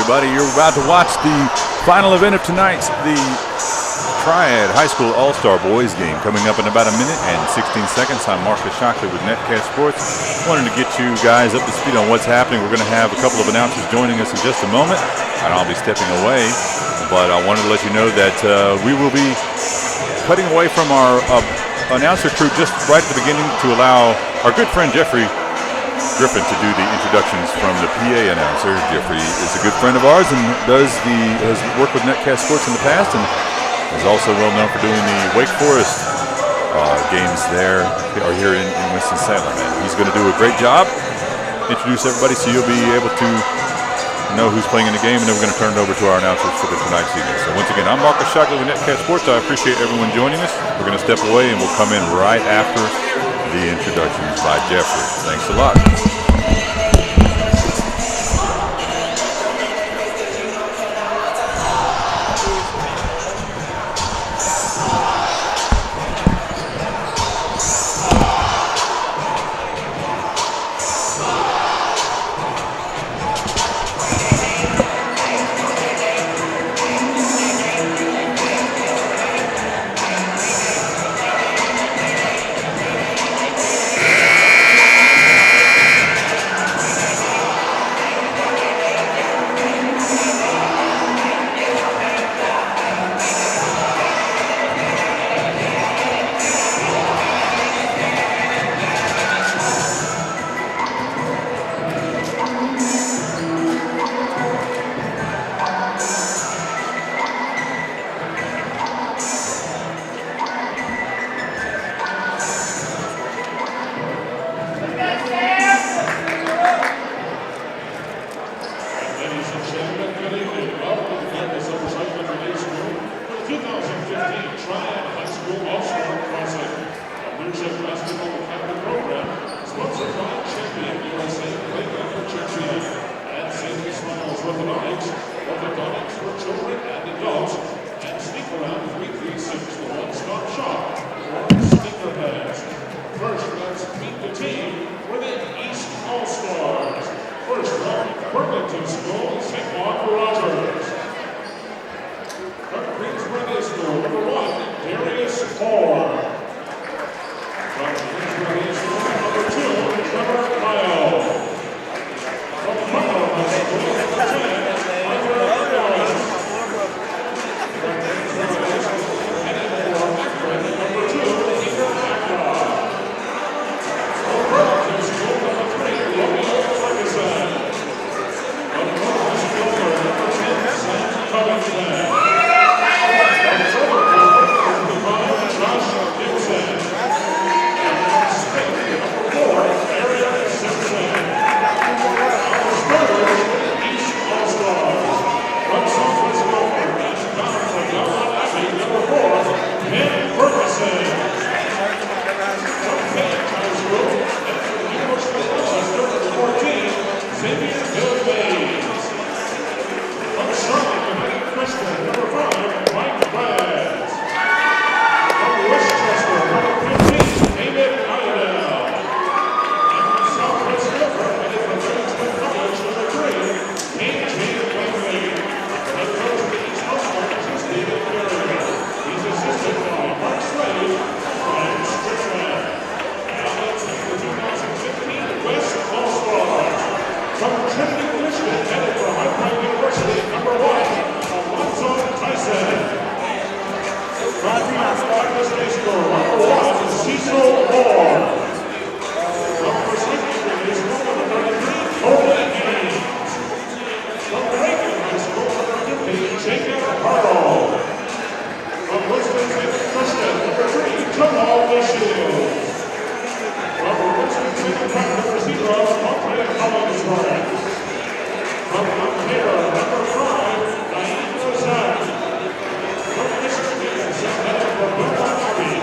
everybody. You're about to watch the final event of tonight's Triad High School All-Star Boys game coming up in about a minute and 16 seconds. I'm Marcus Shockley with Netcast Sports. Wanted to get you guys up to speed on what's happening. We're going to have a couple of announcers joining us in just a moment, and I'll be stepping away. But I wanted to let you know that we will be cutting away from our announcer crew just right at the beginning to allow our good friend Jeffrey Griffin to do the introductions from the PA announcer. Jeffrey is a good friend of ours and has worked with Netcast Sports in the past and is also well known for doing the Wake Forest games there or here in Winston-Salem. And he's going to do a great job. Introduce everybody so you'll be able to know who's playing in the game, and then we're going to turn it over to our announcers for tonight's evening. So once again, I'm Marcus Shockley with Netcast Sports. I appreciate everyone joining us. We're going to step away and we'll come in right after the introductions by Jeffrey. Thanks a lot. Triad High School All-Start Classic, a leadership basketball academy program sponsored by Champion USA Playground for Champion and St. Smiles Orthodontics for children and adults, and Sneak Around 336, the one-stop shop for sneakerheads. First, let's meet the team for the East All-Stars. First from Burlington School, St. Mark Rogers. From Greensburg High School, number 1, Darius Moore. From Greensburg High School, number 2, Trevor Kyle. From Monroe High School, number 10, Arthur Morris. From Greensburg High School, number 2, Ethan Akra. From Burlington School, number 3, Romeo Ferguson. From Monroe School, number 10, Sam Covington.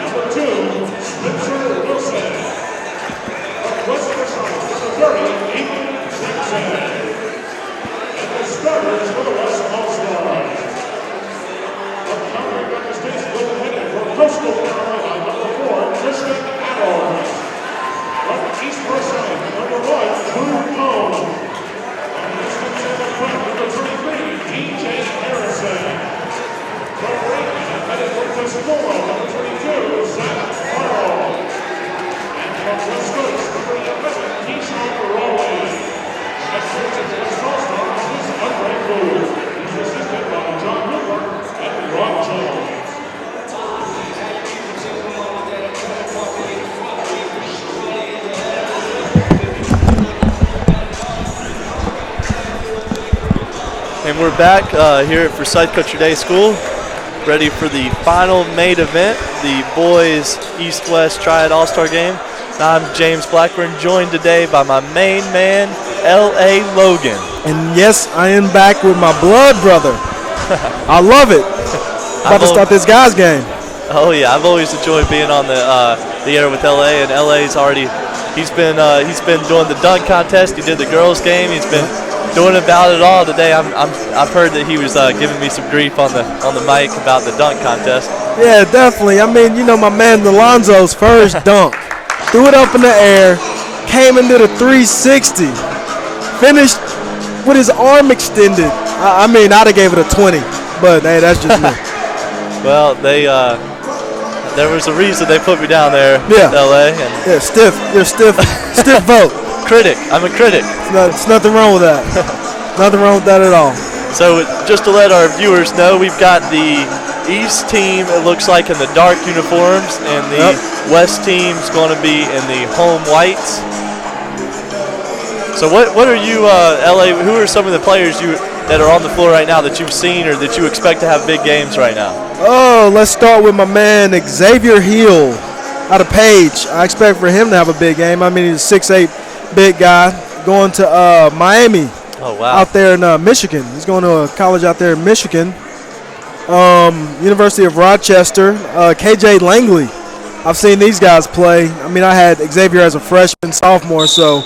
Number 2, Spencer Wilson. we're back here at Forsyth Country Day School, ready for the final main event, the boys East-West Triad All-Star game. I'm James Blackburn, joined today by my main man, L.A. Logan. And yes, I am back with my blood brother. I love it. About to start this guys game. Oh yeah, I've always enjoyed being on the air with L.A. and L.A.'s already. He's been doing the dunk contest. He did the girls game. He's been doing about it all today. I've heard that he was giving me some grief on the mic about the dunk contest. Yeah, definitely. I mean, you know, my man Alonzo's first dunk, threw it up in the air, came into the 360, finished with his arm extended. I mean, I'd have gave it a 20, but hey, that's just me. Well, there was a reason they put me down there, LA. And yeah, stiff. You're stiff vote. Critic. I'm a critic. There's nothing wrong with that. Nothing wrong with that at all. So just to let our viewers know, we've got the East team, it looks like, in the dark uniforms, and the West team's going to be in the home whites. So what are you, LA, who are some of the players that are on the floor right now that you've seen or that you expect to have big games right now? Oh, let's start with my man Xavier Hill out of Page. I expect for him to have a big game. I mean, he's a 6'8" big guy going to Miami. Oh, wow. Out there in Michigan. He's going to a college out there in Michigan. University of Rochester, KJ Langley. I've seen these guys play. I mean, I had Xavier as a freshman, sophomore, so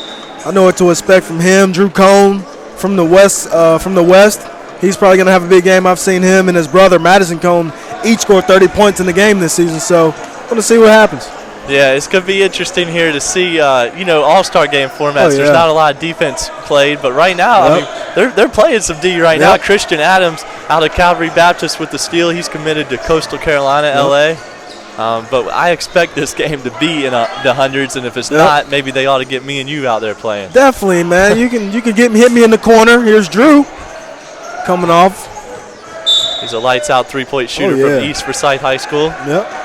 I know what to expect from him. Drew Cone from the West. He's probably going to have a big game. I've seen him and his brother, Madison Cone, each score 30 points in the game this season, so I'm going to see what happens. Yeah, it's going to be interesting here to see, all-star game formats. There's not a lot of defense played, but right now, I mean, they're playing some D right now. Christian Adams out of Calvary Baptist with the steal. He's committed to Coastal Carolina, L.A. But I expect this game to be in the hundreds, and if it's not, maybe they ought to get me and you out there playing. Definitely, man. You can hit me in the corner. Here's Drew coming off. He's a lights-out three-point shooter from East Forsyth High School. Yep.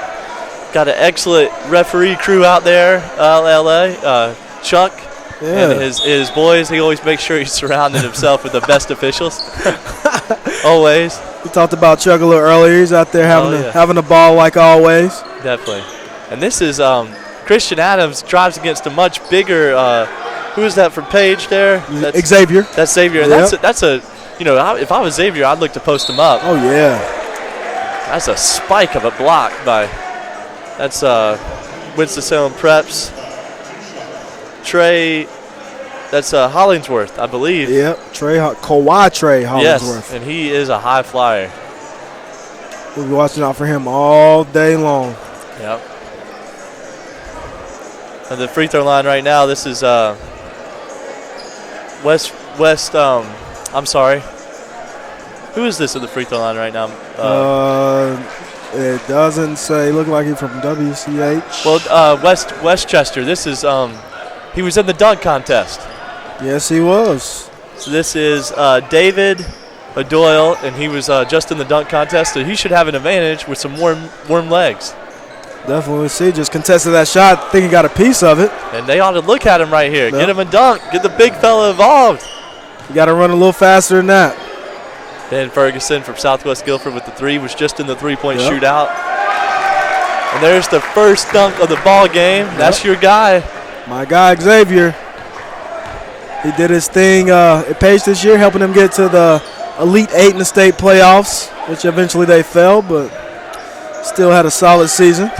Got an excellent referee crew out there, LA. Chuck and his boys. He always makes sure he's surrounded himself with the best officials. Always. We talked about Chuck a little earlier. He's out there having a ball like always. Definitely. And this is Christian Adams drives against a much bigger. Who is that from Page there? That's Xavier. That's Xavier. And that's a if I was Xavier, I'd look to post him up. Oh yeah. That's a spike of a block by. That's Winston-Salem Preps. Trey, that's Hollingsworth, I believe. Yep, Trey Hollingsworth. Yes, and he is a high flyer. We'll be watching out for him all day long. Yep. At the free throw line right now, this is West. I'm sorry. Who is this at the free throw line right now? It doesn't say. Look like he's from WCH. Well, Westchester. This is he was in the dunk contest. Yes, he was. So this is David Doyle, and he was just in the dunk contest, so he should have an advantage with some warm legs. Definitely see. Just contested that shot. Think he got a piece of it. And they ought to look at him right here. Yep. Get him a dunk. Get the big fella involved. You got to run a little faster than that. Ben Ferguson from Southwest Guilford with the three was just in the three-point shootout. And there's the first dunk of the ball game. That's your guy. My guy, Xavier. He did his thing at Page this year, helping them get to the Elite Eight in the state playoffs, which eventually they fell, but still had a solid season.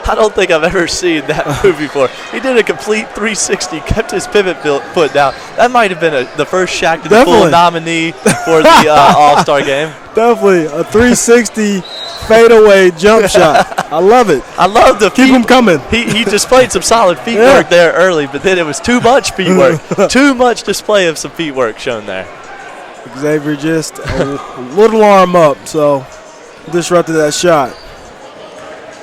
I don't think I've ever seen that move before. He did a complete 360, kept his pivot foot down. That might have been the first Shaq to the full nominee for the All-Star game. Definitely a 360 fadeaway jump shot. I love it. I love the keep him coming. He displayed some solid feet work there early, but then it was too much feet work. Too much display of some feet work shown there. Xavier just a little arm up, so disrupted that shot.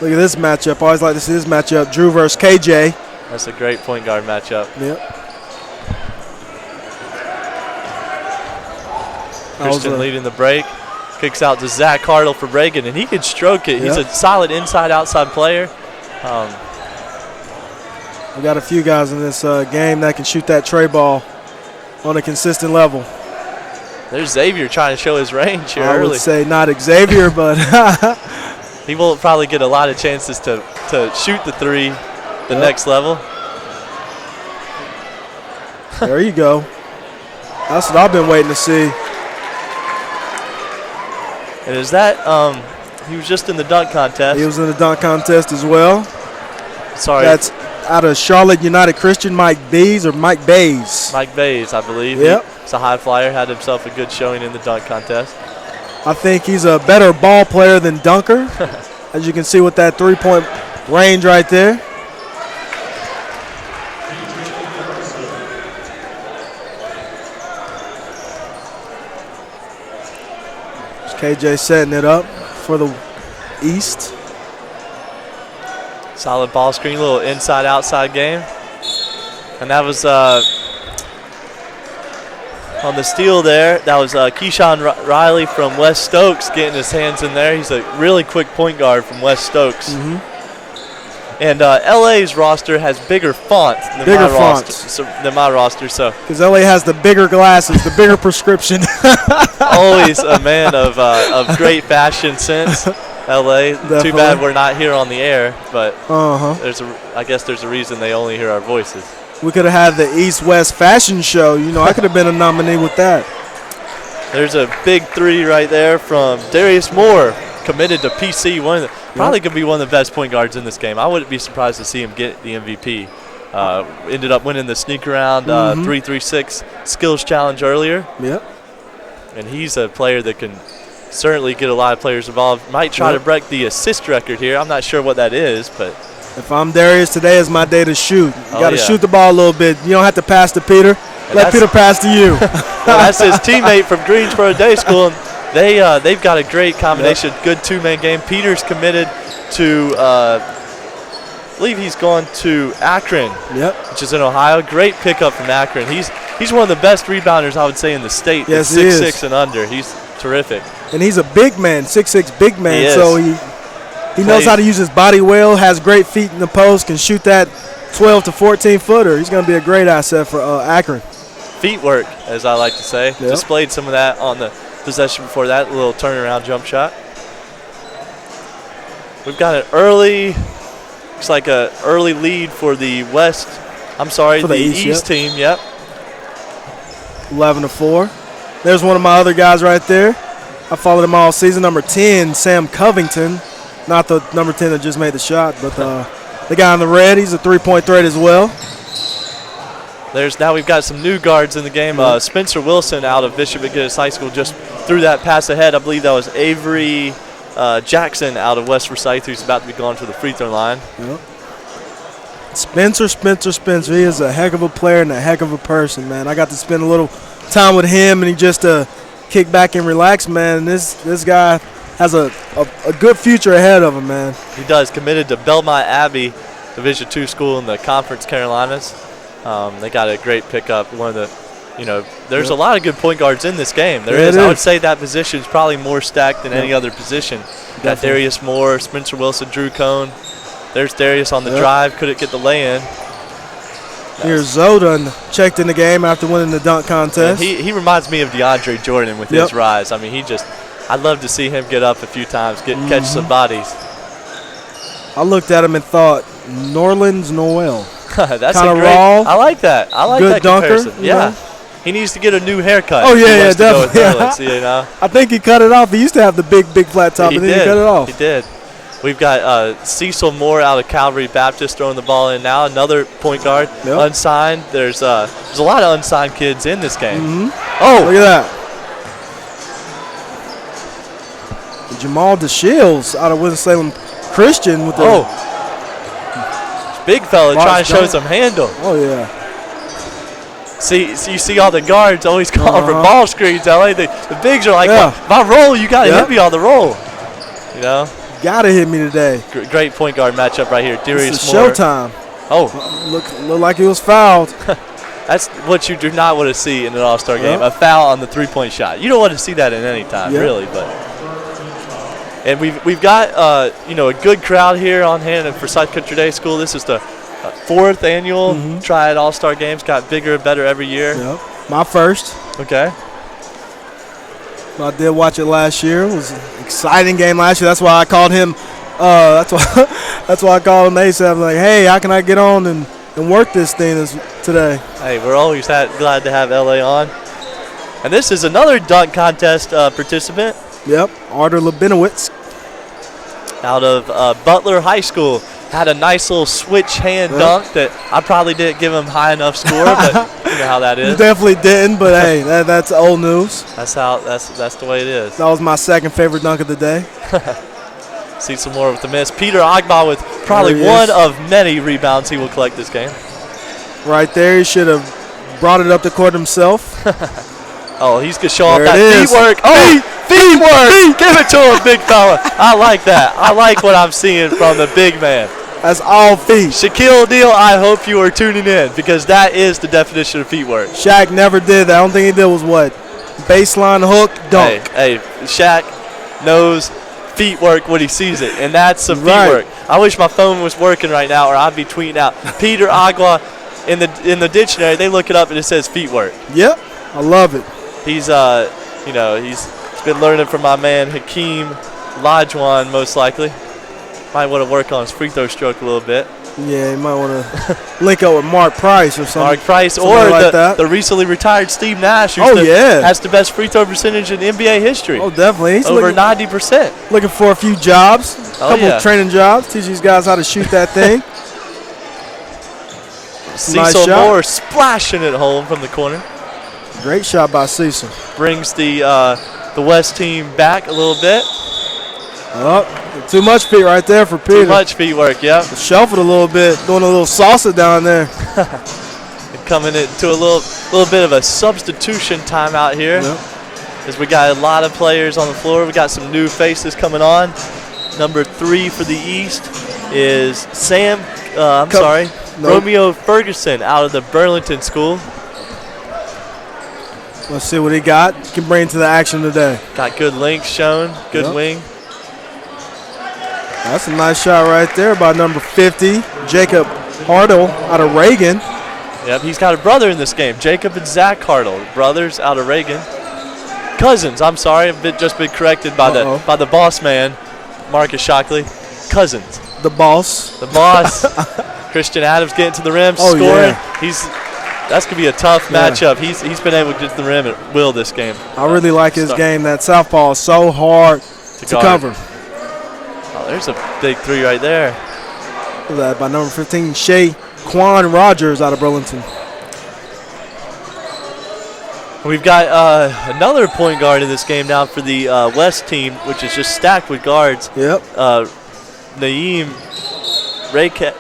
Look at this matchup. I always like to see this matchup. Drew versus KJ. That's a great point guard matchup. Yep. Christian leading the break. Kicks out to Zach Hartle for Reagan, and he can stroke it. He's a solid inside-outside player. We got a few guys in this game that can shoot that tray ball on a consistent level. There's Xavier trying to show his range here I early. would say not Xavier, but he won't probably get a lot of chances to shoot the three the next level. There you go. That's what I've been waiting to see. And is that he was just in the dunk contest. He was in the dunk contest as well. Sorry. That's out of Charlotte United Christian, Mike Bays. Mike Bays, I believe. Yep. He's a high flyer, had himself a good showing in the dunk contest. I think he's a better ball player than dunker, as you can see with that three-point range right there. KJ setting it up for the East. Solid ball screen, little inside-outside game. And that was on the steal there. That was Keyshawn Riley from West Stokes getting his hands in there. He's a really quick point guard from West Stokes. And LA's roster has bigger font than my roster. So because LA has the bigger glasses, the bigger prescription. Always a man of great fashion sense. LA. Definitely. Too bad we're not here on the air, but I guess there's a reason they only hear our voices. We could have had the East-West fashion show. You know, I could have been a nominee with that. There's a big three right there from Darius Moore, committed to PC. Probably could be one of the best point guards in this game. I wouldn't be surprised to see him get the MVP. Ended up winning the sneak around 3-3-6 skills challenge earlier. Yep. And he's a player that can certainly get a lot of players involved. Might try to break the assist record here. I'm not sure what that is, but if I'm Darius, today is my day to shoot. You got to shoot the ball a little bit. You don't have to pass to Peter. Let Peter pass to you. Well, that's his teammate from Greensboro Day School, and they've got a great combination. Good two-man game. Peter's committed to, I believe he's gone to Akron, which is in Ohio. Great pickup from Akron. He's one of the best rebounders, I would say, in the state. Yes, 6'6" and under. He's terrific. And he's a big man, 6'6", big man. He so he knows how to use his body well, has great feet in the post, can shoot that 12 to 14-footer. He's going to be a great asset for Akron. Feet work, as I like to say. Displayed some of that on the possession before that little turnaround jump shot. We've got an early, looks like an early lead for the West. I'm sorry, the East team. 11-4. There's one of my other guys right there. I followed him all season. Number 10, Sam Covington. Not the number 10 that just made the shot, but the guy in the red, he's a three-point threat as well. Now we've got some new guards in the game. Spencer Wilson out of Bishop McGinnis High School just threw that pass ahead. I believe that was Avery Jackson out of West Forsyth, who's about to be gone to the free throw line. Spencer. He is a heck of a player and a heck of a person, man. I got to spend a little time with him, and he just kick back and relax, man. This guy has a good future ahead of him, man. He does. Committed to Belmont Abbey, Division II school in the Conference Carolinas. They got a great pickup. One of the, there's a lot of good point guards in this game. There is. I would say that position is probably more stacked than any other position. Got Darius Moore, Spencer Wilson, Drew Cone. There's Darius on the drive. Couldn't get the lay-in. Here's Zoden checked in the game after winning the dunk contest. He reminds me of DeAndre Jordan with his rise. I mean, I'd love to see him get up a few times, catch some bodies. I looked at him and thought, Norlands Noel. That's kind of raw. I like that. I like that comparison. Dunker, yeah. He needs to get a new haircut. Oh, yeah, definitely. I think he cut it off. He used to have the big flat top, and then he cut it off. He did. We've got Cecil Moore out of Calvary Baptist throwing the ball in now. Another point guard, unsigned. There's a lot of unsigned kids in this game. Oh, look at that. Jamal DeShields out of Winston-Salem Christian with the big fella trying to show some handle. Oh, yeah. You see all the guards always calling for ball screens. LA, the bigs are like, my roll, you got to hit me on the roll. Got to hit me today. Great point guard matchup right here. Darius Moore. Moore. Showtime. Oh. Look like he was fouled. That's what you do not want to see in an all-star game, a foul on the three-point shot. You don't want to see that in any time, really. And we've got a good crowd here on hand at Forsyth Country Day School. This is the fourth annual Triad All-Star Games. Got bigger and better every year. My first. Okay. I did watch it last year. It was an exciting game last year. That's why I called him. That's why I called him ASAP. I'm like, hey, how can I get on and work this thing today? Hey, we're always glad to have LA on. And this is another dunk contest participant. Yep, Artur Labinowitz. Out of Butler High School. Had a nice little switch hand dunk that I probably didn't give him high enough score, but you know how that is. You definitely didn't, but hey, that's old news. That's the way it is. That was my second favorite dunk of the day. See some more with the miss. Peter Agba with probably one of many rebounds he will collect this game. Right there, he should have brought it up the court himself. Oh, he's going to show off There that it is. feet work. Oh, feet work. Give it to him, big fella. I like that. I like what I'm seeing from the big man. That's all feet. Shaquille O'Neal, I hope you are tuning in because that is the definition of feet work. Shaq never did that. I don't think he did was what? Baseline hook, dunk. Hey, Shaq knows feet work when he sees it, and that's some feet work. I wish my phone was working right now or I'd be tweeting out. Peter Agba, in the dictionary, they look it up and it says feet work. Yep, I love it. He's he's been learning from my man Hakeem Olajuwon most likely. Might want to work on his free throw stroke a little bit. Yeah, you might want to link up with Mark Price or something. Mark Price or like the recently retired Steve Nash, who has the best free throw percentage in NBA history. Oh, definitely. He's over 90%. Looking for a few jobs, a couple of training jobs, teach these guys how to shoot that thing. Cecil Moore splashing it home from the corner. Great shot by Cecil. Brings the West team back a little bit. Oh, too much feet right there for Peter. Too much feet work, yep. Shuffled a little bit, doing a little salsa down there. Coming into a little bit of a substitution timeout here. Yep. As we got a lot of players on the floor. We got some new faces coming on. Number 3 for the East is Romeo Ferguson out of the Burlington School. Let's see what he got. Can bring to the action today. Got good length shown, good wing. That's a nice shot right there by number 50, Jacob Hartle out of Reagan. Yep, he's got a brother in this game, Jacob and Zach Hartle, brothers out of Reagan. Cousins, I'm sorry, I've just been corrected by the boss man, Marcus Shockley. Cousins. The boss. The boss. Christian Adams getting to the rim, scoring. Yeah. That's going to be a tough matchup. He's been able to get to the rim at will this game. I really like his game. That southpaw is so hard to cover. Oh, there's a big 3 right there. Look at that by number 15, Shea Quan Rogers out of Burlington. We've got another point guard in this game now for the West team, which is just stacked with guards. Yep. Naeem Raycak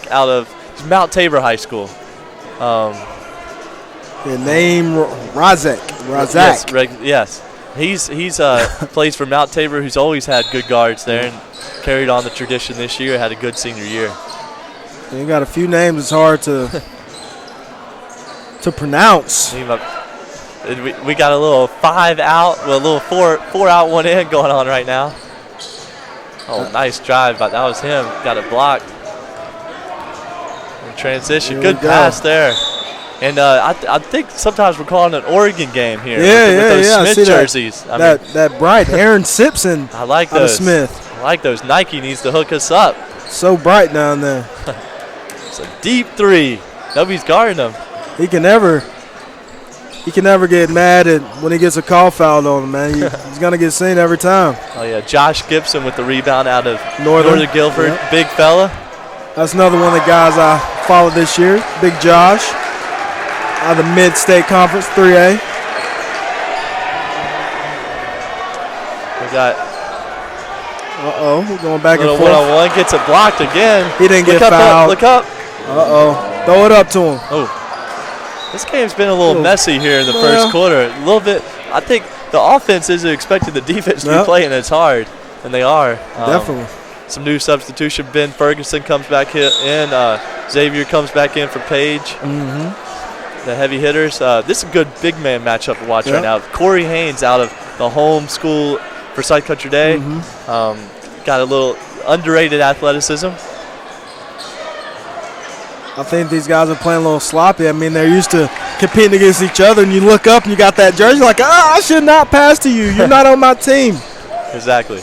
out of Mount Tabor High School. Naeem Razak. Yes. He's plays for Mount Tabor, who's always had good guards there and carried on the tradition this year. Had a good senior year. You got a few names. It's hard to pronounce. We got a little 5 out, well, a little 4 out, 1 in going on right now. Oh, nice drive, but that was him. Got it blocked. In transition, good pass there. And I think sometimes we're calling it an Oregon game here. With those Smith jerseys. That bright Aaron Simpson. I like those. Smith. I like those. Nike needs to hook us up. So bright down there. It's a deep 3. Nobody's guarding him. He can never get mad at when he gets a call foul on him, man. He's gonna get seen every time. Oh yeah, Josh Gibson with the rebound out of Northern Guilford. Yep. Big fella. That's another one of the guys I followed this year. Big Josh out of the Mid-State Conference 3A. We got. We're going back and forth. 1-on-1 gets it blocked again. He didn't get fouled. Look up. Throw it up to him. Oh. This game's been a little messy here in the first quarter. A little bit. I think the offense isn't expecting the defense to be playing as hard, and they are. Definitely. Some new substitution. Ben Ferguson comes back in. Xavier comes back in for Page. Mm-hmm. The heavy hitters. This is a good big man matchup to watch right now. Corey Haynes out of the home school for Side Country Day. Mm-hmm. Got a little underrated athleticism. I think these guys are playing a little sloppy. I mean, they're used to competing against each other, and you look up and you got that jersey, like, I should not pass to you. You're not on my team. Exactly.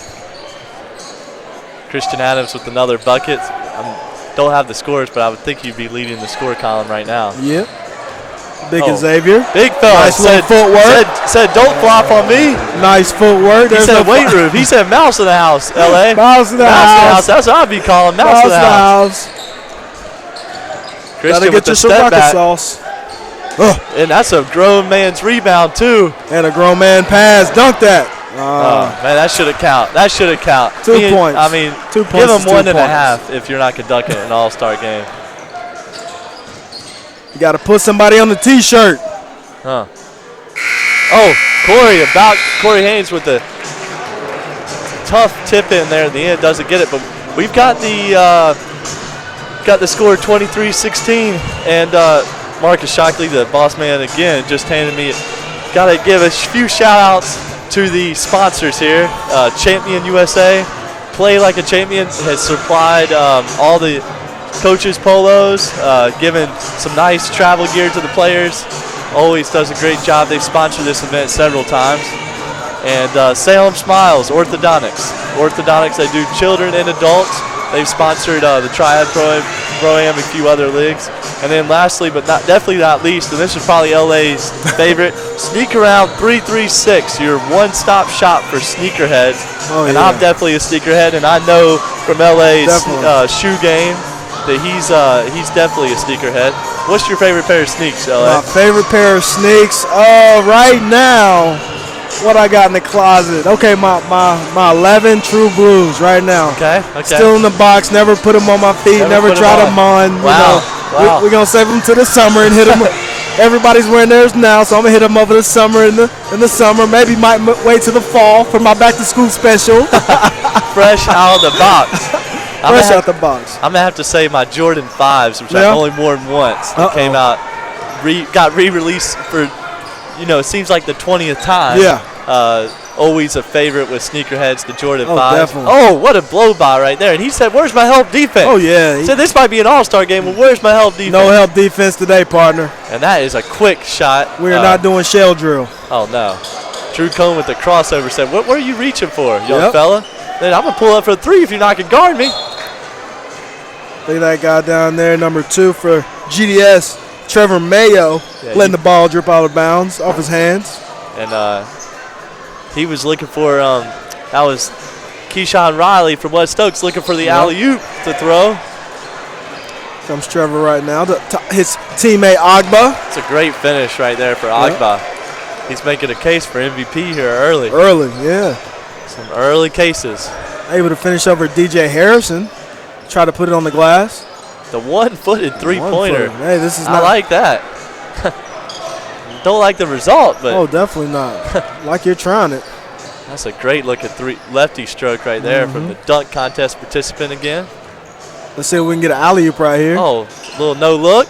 Christian Adams with another bucket. Don't have the scores, but I would think he'd be leading the score column right now. Yep. Big Xavier. Big fella. Nice little footwork. Said don't flop on me. Nice footwork. He said weight room. He said mouse in the house, LA. Mouse in the house. That's what I'd be calling mouse in the house. Christian Gotta get your Sriracha sauce. And that's a grown man's rebound, too. And a grown man pass. Dunk that. Man, that should have count. That should have count. 2 points. I mean, 2 points. give him 1.5 if you're not conducting an all-star game. You got to put somebody on the T-shirt. Oh, Corey Haynes with the tough tip in there at the end. Doesn't get it, but we've got the score 23-16, and Marcus Shockley, the boss man, again, just handed me it. Got to give a few shout-outs to the sponsors here. Champion USA, Play Like a Champion, has supplied all the coaches' polos, given some nice travel gear to the players. Always does a great job. They've sponsored this event several times. And Salem Smiles, Orthodontics. Orthodontics, they do children and adults. They've sponsored the Triad Pro-Am, a few other leagues. And then lastly, but definitely not least, and this is probably LA's favorite, Sneak Around 336, your one-stop shop for sneakerheads. And I'm definitely a sneakerhead, and I know from LA's shoe game that he's definitely a sneakerhead. What's your favorite pair of sneaks, LA? My favorite pair of sneaks? Right now, what I got in the closet? Okay, my 11 True Blues right now. Okay. Still in the box. Never put them on my feet. Never tried them on. Wow. We're gonna save them to the summer and hit them. Everybody's wearing theirs now, so I'm gonna hit them over the summer. In the summer, maybe might wait till the fall for my back to school special. Fresh out of the box. Fresh out the box. I'm gonna have to say my Jordan 5s, which I've only worn once. They came out, got re-released for, it seems like the 20th time. Yeah. Always a favorite with sneakerheads, the Jordan 5s. Definitely. Oh, what a blow by right there! And he said, "Where's my help defense?" Oh yeah. He said this might be an all-star game. Well, where's my help defense? No help defense today, partner. And that is a quick shot. We're not doing shell drill. Oh no. Drew Cohn with the crossover said, "What are you reaching for, young fella?" Then I'm gonna pull up for a 3 if you're not gonna guard me. Look at that guy down there, number 2 for GDS, Trevor Mayo, letting the ball drip out of bounds off his hands. And he was looking for, that was Keyshawn Riley from West Oaks looking for the alley-oop to throw. Comes Trevor right now. His teammate Agba. It's a great finish right there for Agba. He's making a case for MVP here early. Some early cases. Able to finish over DJ Harrison. Try to put it on the glass. The one-footed three-pointer. Hey, this is I like that. Don't like the result, but. Oh, definitely not. Like you're trying it. That's a great look at lefty stroke right there from the dunk contest participant again. Let's see if we can get an alley-oop right here. Oh, a little no look.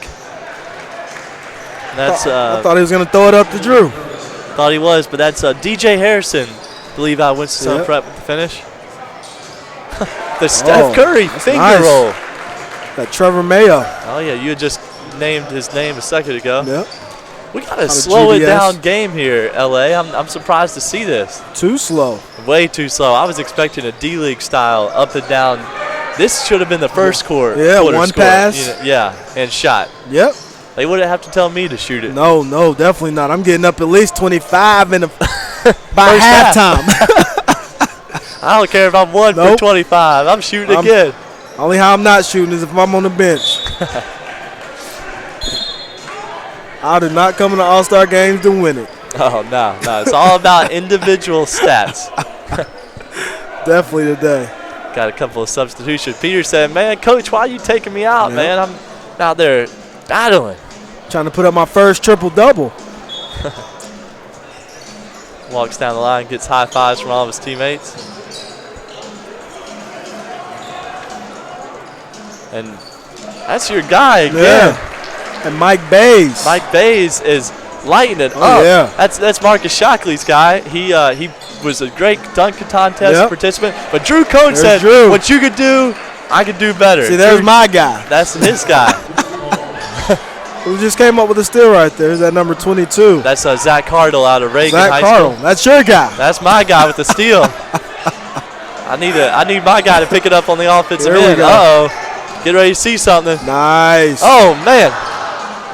That's. I thought he was going to throw it up to Drew. Thought he was, but that's DJ Harrison. I believe I Winston-Salem Prep with the finish. The Steph Curry finger roll. That Trevor Mayo. Oh yeah, you had just named his name a second ago. Yep. We got a slow it down game here, LA. I'm surprised to see this. Too slow. Way too slow. I was expecting a D-League style up and down. This should have been the first quarter. Yeah, one score. pass. And shot. Yep. They wouldn't have to tell me to shoot it. No, definitely not. I'm getting up at least 25 by halftime. I don't care if I'm 1 for 25. I'm shooting again. Only how I'm not shooting is if I'm on the bench. I do not come to All-Star games to win it. Oh, no. It's all about individual stats. Definitely today. Got a couple of substitutions. Peter said, "Man, Coach, why are you taking me out, man? I'm out there battling." Trying to put up my first triple-double. Walks down the line, gets high fives from all of his teammates. And that's your guy again. And Mike Bays. Mike Bays is lighting it up. Yeah. That's Marcus Shockley's guy. He was a great dunk contest participant. But Drew Cohn said, "What you could do, I could do better." See, there's my guy. That's his guy. Who just came up with a steal right there? Is that number 22? That's Zach Cardle out of Reagan High Cardle. School. That's your guy. That's my guy with the steal. I need my guy to pick it up on the offensive end. Uh-oh. Get ready to see something. Nice. Oh, man.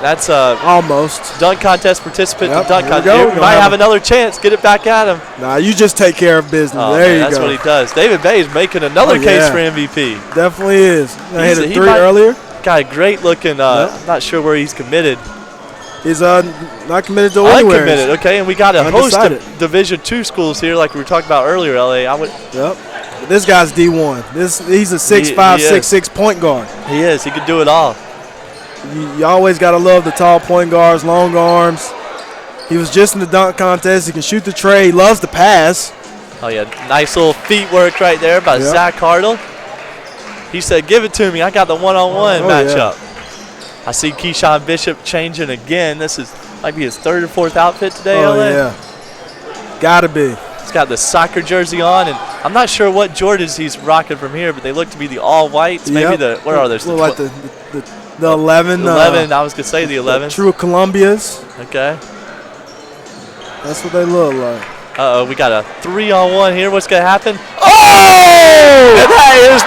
That's almost dunk contest participant. Yep, Dunk here we contest. go. We might have another chance. Get it back at him. Nah, you just take care of business. Oh, there man, you that's go. what he does. David Bay is making another case for MVP. Definitely is. I hit a He three earlier. Got a great looking. I'm not sure where he's committed. He's not committed to anywhere. Uncommitted. Okay, and we got a host Undecided. of Division II schools here, like we were talking about earlier. LA. Yep. This guy's D1. He's a 6'5", 6'6" point guard. He is. He could do it all. You always got to love the tall point guards, long arms. He was just in the dunk contest. He can shoot the tray. He loves to pass. Oh, yeah. Nice little feet work right there by Zach Cardle. He said, give it to me. I got the one-on-one matchup. Yeah. I see Keyshawn Bishop changing again. This might be his third or fourth outfit today, LA. Yeah. Got to be. He's got the soccer jersey on, and I'm not sure what Jordans he's rocking from here, but they look to be the all-whites. Maybe what are those? Look like the 11. 11, I was going to say the 11. True Columbias. Okay. That's what they look like. Uh-oh, we got a 3-on-1 here. What's going to happen? Oh! And that is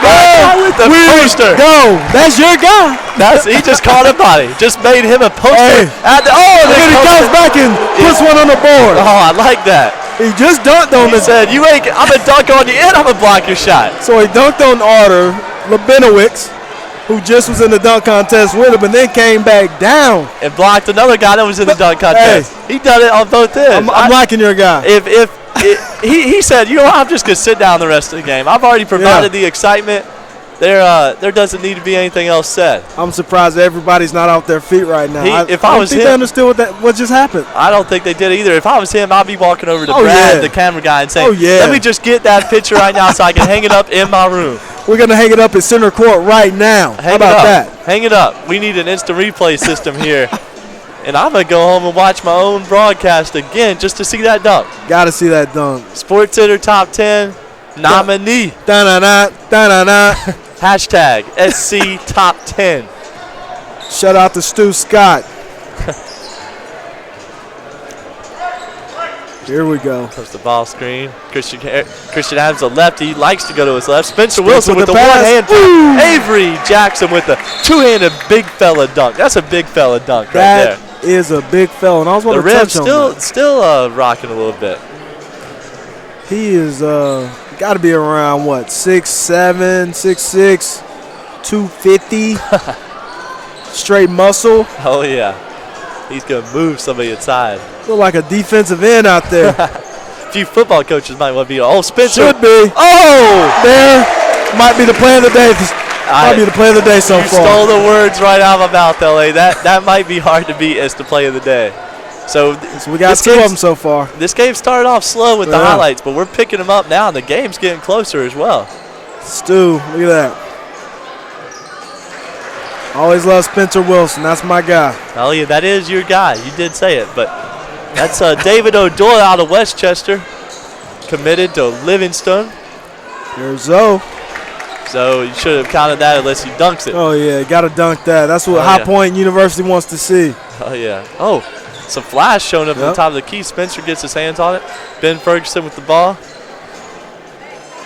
with the poster. Go. That's your guy. He just caught a body. Just made him a poster. Hey. Then he comes back and puts one on the board. Oh, I like that. He just dunked on He said, I'm going to dunk on you and I'm going to block your shot. So he dunked on Arter Labinowicz, who just was in the dunk contest with him, and then came back down. And blocked another guy that was in the dunk contest. He done it on both ends. I'm liking your guy. He said, I'm just going to sit down the rest of the game. I've already provided the excitement. There doesn't need to be anything else said. I'm surprised everybody's not off their feet right now. I don't think they understood what just happened. I don't think they did either. If I was him, I'd be walking over to Brad, the camera guy, and saying, let me just get that picture right now so I can hang it up in my room. We're going to hang it up at center court right now. How about that? Hang it up. We need an instant replay system here. And I'm going to go home and watch my own broadcast again just to see that dunk. Got to see that dunk. SportsCenter Top 10 nominee. Da-na-na. Hashtag SC Top 10. Shout out to Stu Scott. Here we go. Comes the ball screen. Christian Adams, the lefty, he likes to go to his left. Spencer Wilson with the one-hand. Avery Jackson with the two-handed big fella dunk. That's a big fella dunk right there. That is a big fella, and I was want to touch on that. Still rocking a little bit. He is got to be around 6'7", 6'6", 250. Straight muscle. Oh yeah, he's gonna move somebody inside. Look like a defensive end out there. A few football coaches might want to be. Oh, Spencer. Should be. Oh, there might be the play of the day. Might be the play of the day so far. You stole the words right out of my mouth, LA. That might be hard to beat as the play of the day. So we got two of them so far. This game started off slow with the highlights, but we're picking them up now, and the game's getting closer as well. Stu, look at that. Always love Spencer Wilson. That's my guy. Oh, yeah, that is your guy. You did say it, but that's David O'Doyle out of Westchester, committed to Livingston. There's Zoe. So you should have counted that unless he dunks it. Oh, yeah, got to dunk that. That's what High Point University wants to see. Oh, yeah. Oh, some flash showing up at the top of the key. Spencer gets his hands on it. Ben Ferguson with the ball.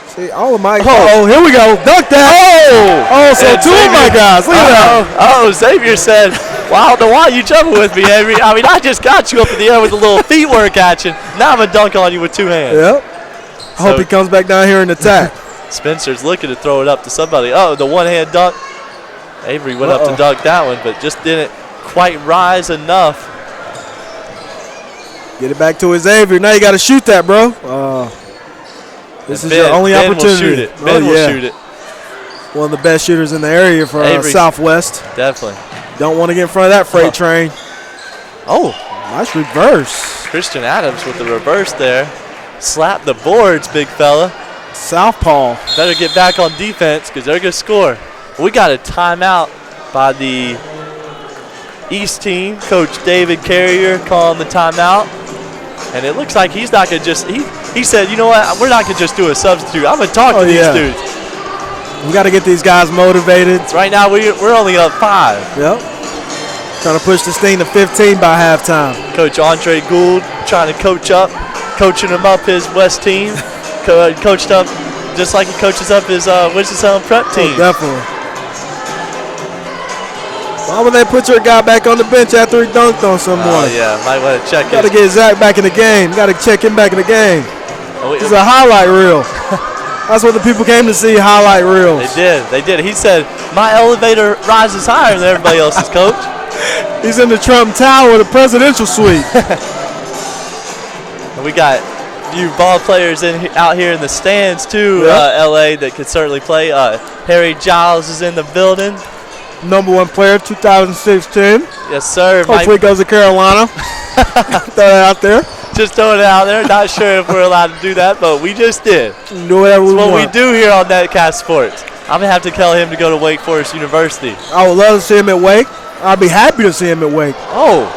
See, all of my here we go. Dunk that. Oh, so two of my guys. Look at that. Oh, Xavier said, wow, why are you jumping with me, Avery? I mean, I just got you up in the air with a little feet work action. Now I'm going to dunk on you with two hands. Yep. I hope he comes back down here and attack. Spencer's looking to throw it up to somebody. Oh, the one-hand dunk. Avery went up to dunk that one, but just didn't quite rise enough. Get it back to his Avery. Now you got to shoot that, bro. This is your only opportunity. Ben will shoot it. One of the best shooters in the area for Southwest. Definitely. Don't want to get in front of that freight train. Oh. Nice reverse. Christian Adams with the reverse there. Slap the boards, big fella. Southpaw. Better get back on defense because they're going to score. We got a timeout by the East team. Coach David Carrier calling the timeout. And it looks like he's not going to just – he said, you know what, we're not going to just do a substitute. I'm going to talk to these dudes. We got to get these guys motivated. Right now we're only up 5. Yep. Trying to push this thing to 15 by halftime. Coach Andre Gould trying to coaching him up his West team. Coached up just like he coaches up his Winston-Salem prep team. Oh, definitely. Why would they put your guy back on the bench after he dunked on someone? Oh, yeah, might want to check it. Got to get Zach back in the game. Got to check him back in the game. It's a highlight reel. That's what the people came to see, highlight reels. They did. He said, my elevator rises higher than everybody else's, coach. He's in the Trump Tower, the presidential suite. And we got a few ball players out here in the stands, too, L.A., that could certainly play. Harry Giles is in the building. #1 player, 2016. Yes, sir. Hopefully he goes to Carolina. Throw that out there. Just throwing it out there. Not sure if we're allowed to do that, but we just did. Do whatever we want. What we do here on Netcast Sports. I'm going to have to tell him to go to Wake Forest University. I would love to see him at Wake. I'd be happy to see him at Wake. Oh,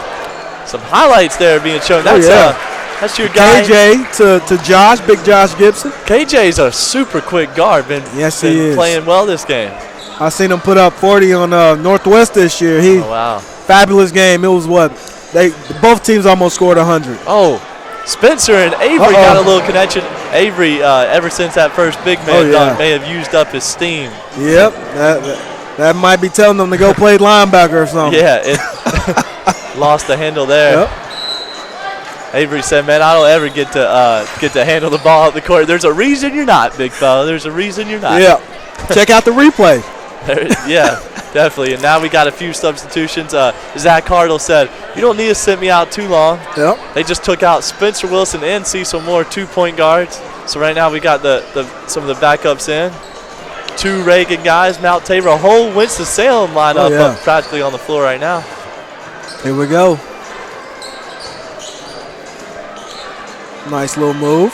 some highlights there being shown. That's, that's your guy. KJ to Josh, Big Josh Gibson. KJ's a super quick guard. He is. Playing well this game. I seen him put up 40 on Northwest this year. Wow. Fabulous game. It was what? Both teams almost scored 100. Oh, Spencer and Avery got a little connection. Avery, ever since that first big man dunk, may have used up his steam. Yep, that might be telling them to go play linebacker or something. Yeah, it lost the handle there. Yep. Avery said, "Man, I don't ever get to handle the ball up the court. There's a reason you're not, big fella. There's a reason you're not." Yeah. Check out the replay. Yeah, definitely. And now we got a few substitutions. Zach Cardle said, "You don't need to sit me out too long." Yep. They just took out Spencer Wilson and Cecil Moore, 2-point guards. So right now we got some of the backups in. 2 Reagan guys, Mount Tabor, a whole Winston-Salem lineup up practically on the floor right now. Here we go. Nice little move.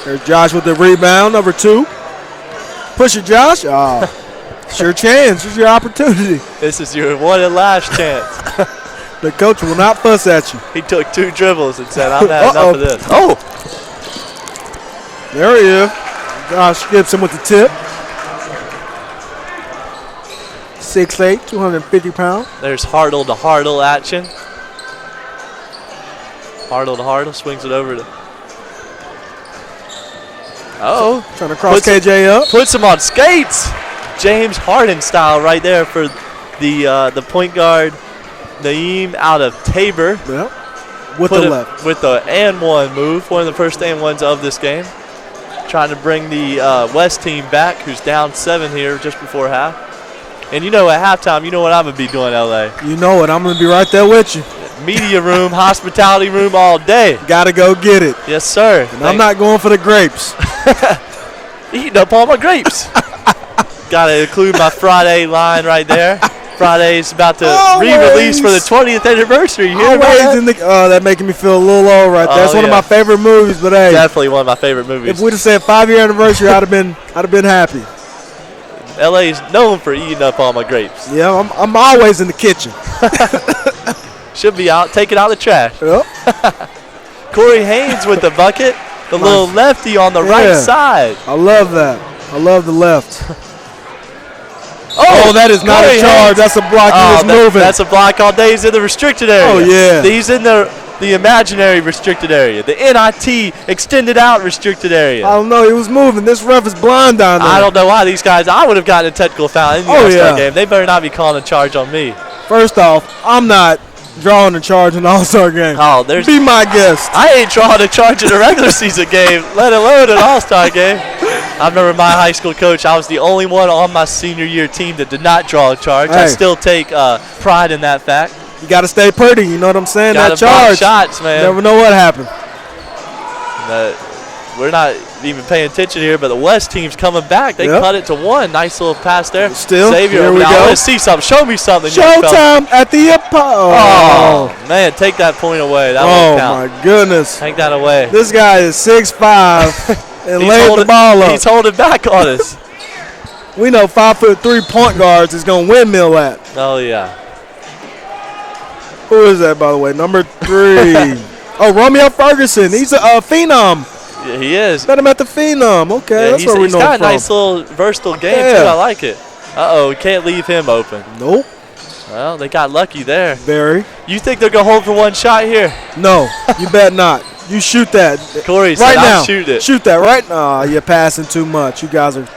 There's Josh with the rebound, #2. Push it, Josh. It's your chance. It's your opportunity. This is your one and last chance. The coach will not fuss at you. He took 2 dribbles and said, "I'm had enough of this." Oh! There he is. Josh Gibson with the tip. 6'8", 250 pounds. There's Hartle to Hartle action. Hartle to Hartle swings it over to. Trying to cross KJ up. Puts him on skates. James Harden style right there for the point guard, Naeem out of Tabor. Yep. With the left. With the and one move. One of the first and ones of this game. Trying to bring the West team back, who's down 7 here just before half. And you know, at halftime, you know what I'm going to be doing, L.A. You know it. I'm going to be right there with you. Media room, hospitality room all day. Got to go get it. Yes, sir. And I'm not going for the grapes. Eating up all my grapes. Got to include my Friday line right there. Friday's about to re-release for the 20th anniversary. You hear about that? That making me feel a little old right there. That's one of my favorite movies, but hey. Definitely one of my favorite movies. If we'd have said 5-year anniversary, I'd have been happy. LA is known for eating up all my grapes. Yeah, I'm always in the kitchen. Should be out, taking out the trash. Yep. Corey Haynes with the bucket. The little lefty on the right side. I love that. I love the left. Oh, that is not a charge. That's a block. He was moving. That's a block all day. He's in the restricted area. Oh, yeah. He's in the imaginary restricted area. The NIT extended out restricted area. I don't know. He was moving. This ref is blind down there. I don't know why these guys. I would have gotten a technical foul in the All-Star game. They better not be calling a charge on me. First off, I'm not drawing a charge in the All-Star game. Oh, be my guest. I ain't drawing a charge in a regular season game, let alone an All-Star game. I remember my high school coach. I was the only one on my senior year team that did not draw a charge. I still take pride in that fact. You got to stay pretty. You know what I'm saying? Gotta that charge. Shots, man. You never know what happened. We're not even paying attention here, but the West team's coming back. They cut it to 1. Nice little pass there. Still, Xavier, here we go. Let's see something. Show me something. Showtime at the Oh, man, take that point away. That won't count. My goodness. Take that away. This guy is 6'5", and laid the ball up. He's holding back on us. We know 5'3" point guards is going to windmill that. Oh, yeah. Who is that, by the way? Number 3. Romeo Ferguson. He's a phenom. Yeah, he is. Bet him at the phenom. Okay, that's where we know him from. He's got a nice little versatile game, too. I like it. Uh-oh, we can't leave him open. Nope. Well, they got lucky there. Very. You think they're going to hold for one shot here? No, you bet not. You shoot that. Corey said, right now. I'll shoot it. Shoot that right now. You're passing too much. You guys are.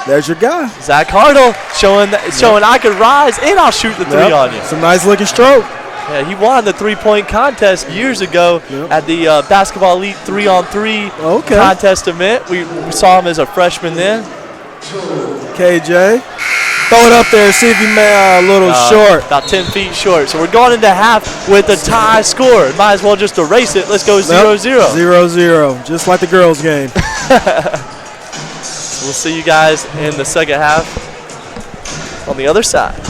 There's your guy. Zach Hartle showing I could rise and I'll shoot the three on you. Some nice looking stroke. Yeah, he won the 3-point contest years ago at the Basketball Elite 3-on-3 contest event. We saw him as a freshman then. KJ. Throw it up there, see if you may a little short. About 10 feet short. So we're going into half with a tie score. Might as well just erase it. Let's go 0-0. 0-0, just like the girls' game. We'll see you guys in the second half on the other side.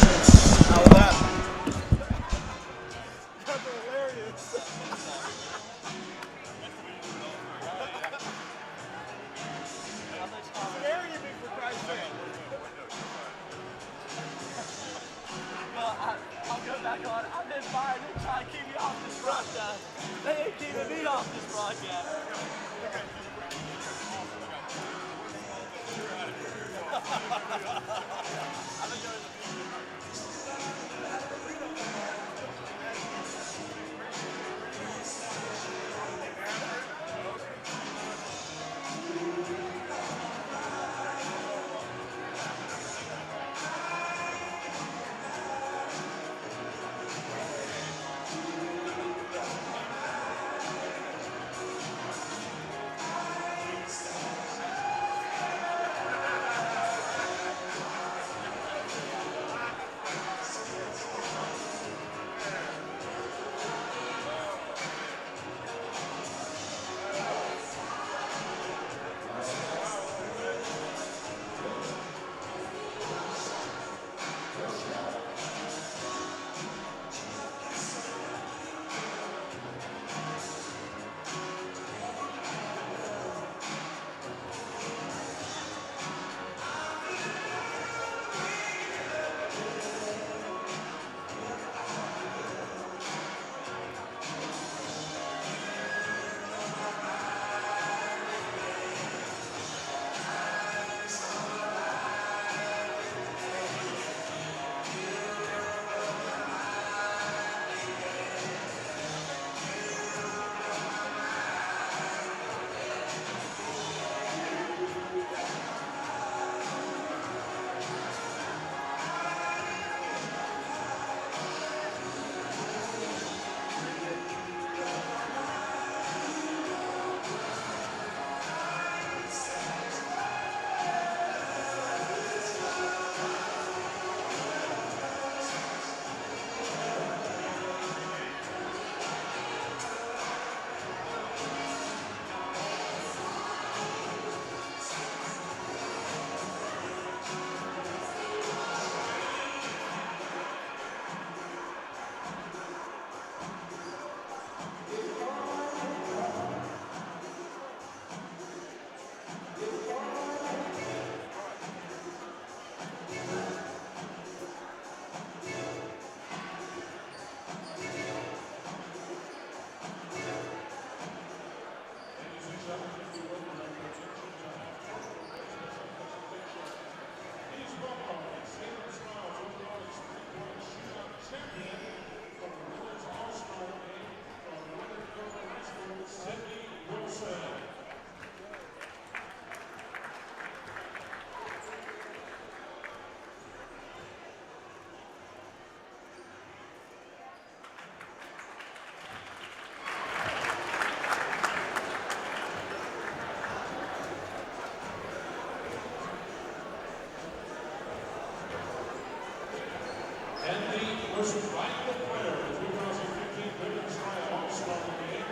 most valuable player of the 2015 Women's Triad All-Star game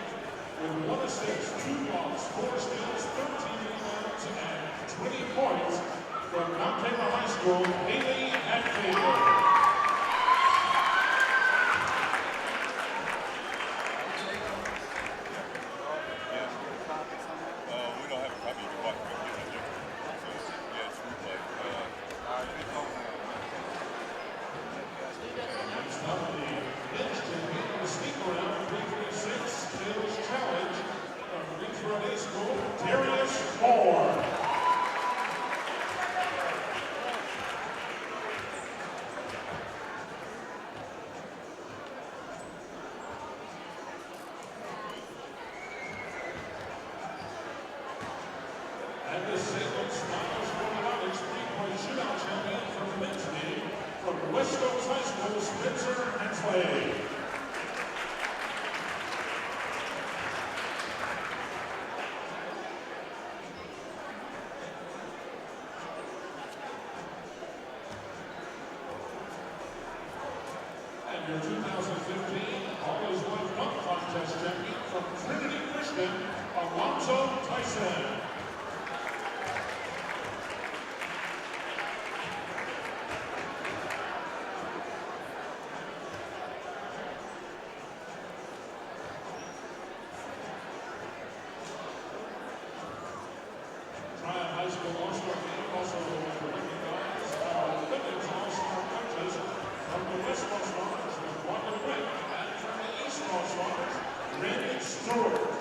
with 1 assist, 2 blocks, 4 steals, 13 rebounds, and 20 points from Mount Taylor High School, Haley Hatfield. West Coast High School, Spencer Hensley. And your 2015 All-Is One Dunk Contest champion from Trinity Christian, Alonzo Tyson. Triad High School All-Star Game also going to recognize our women's All-Star coaches from the West All-Stars with Wanda Wick, and from the East All-Stars, Randy Stewart.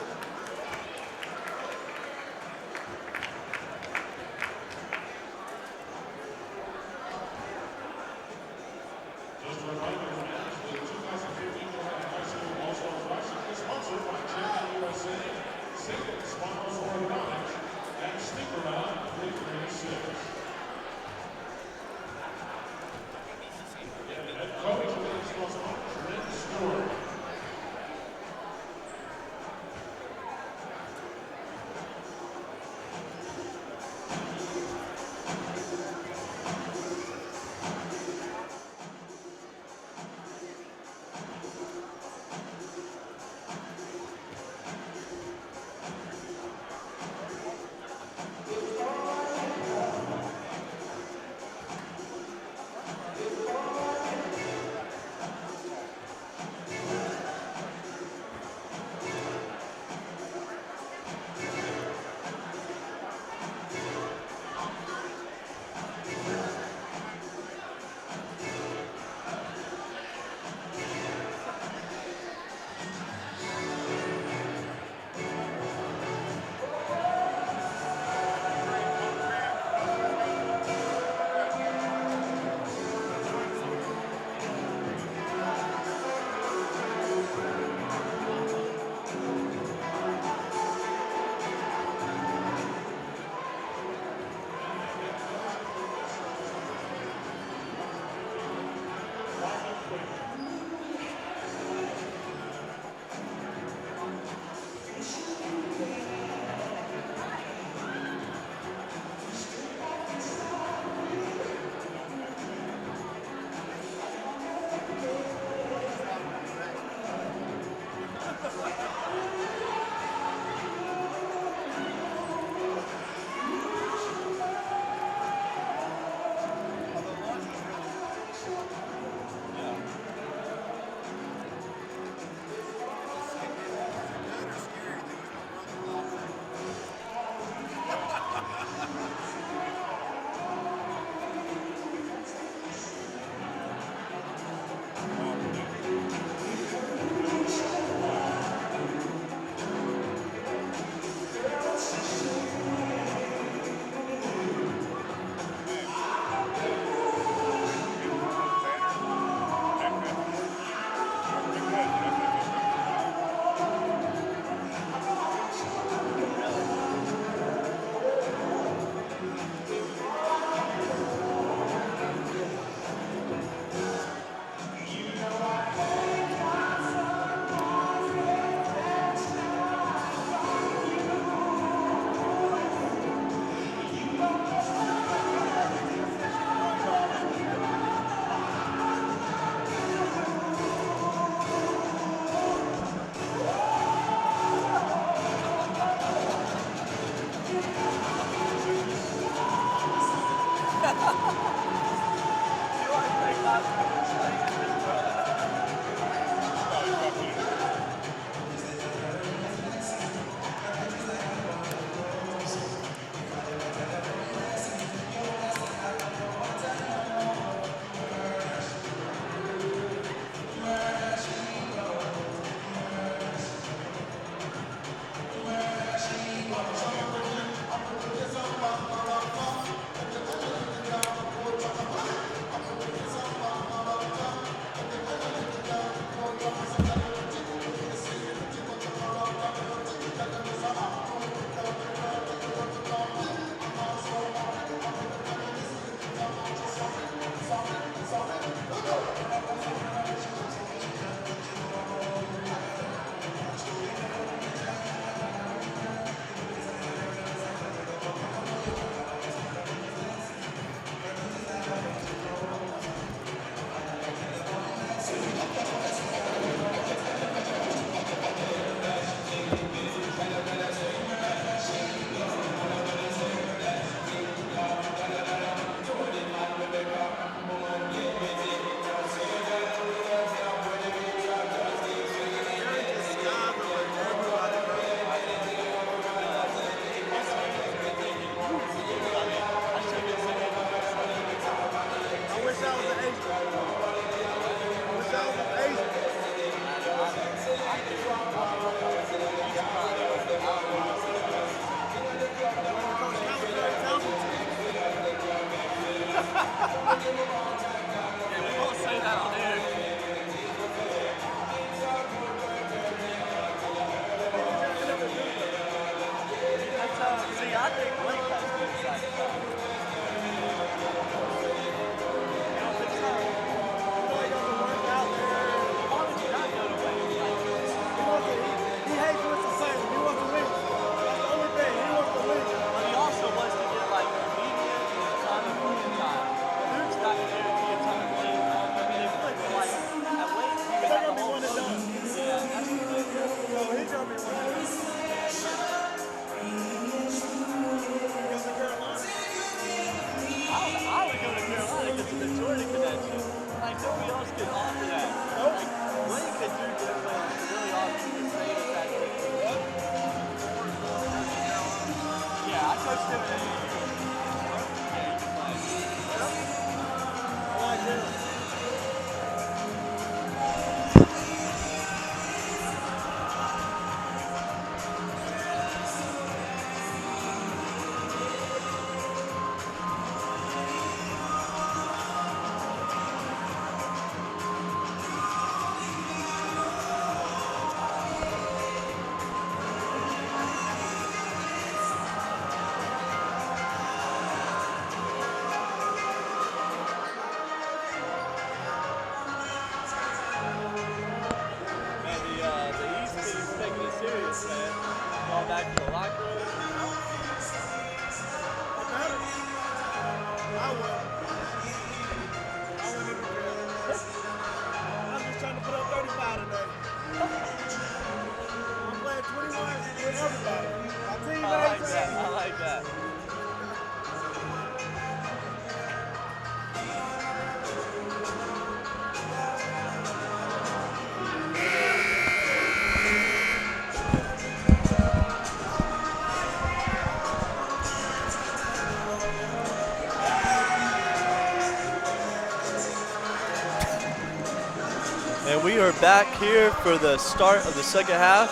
And we are back here for the start of the second half.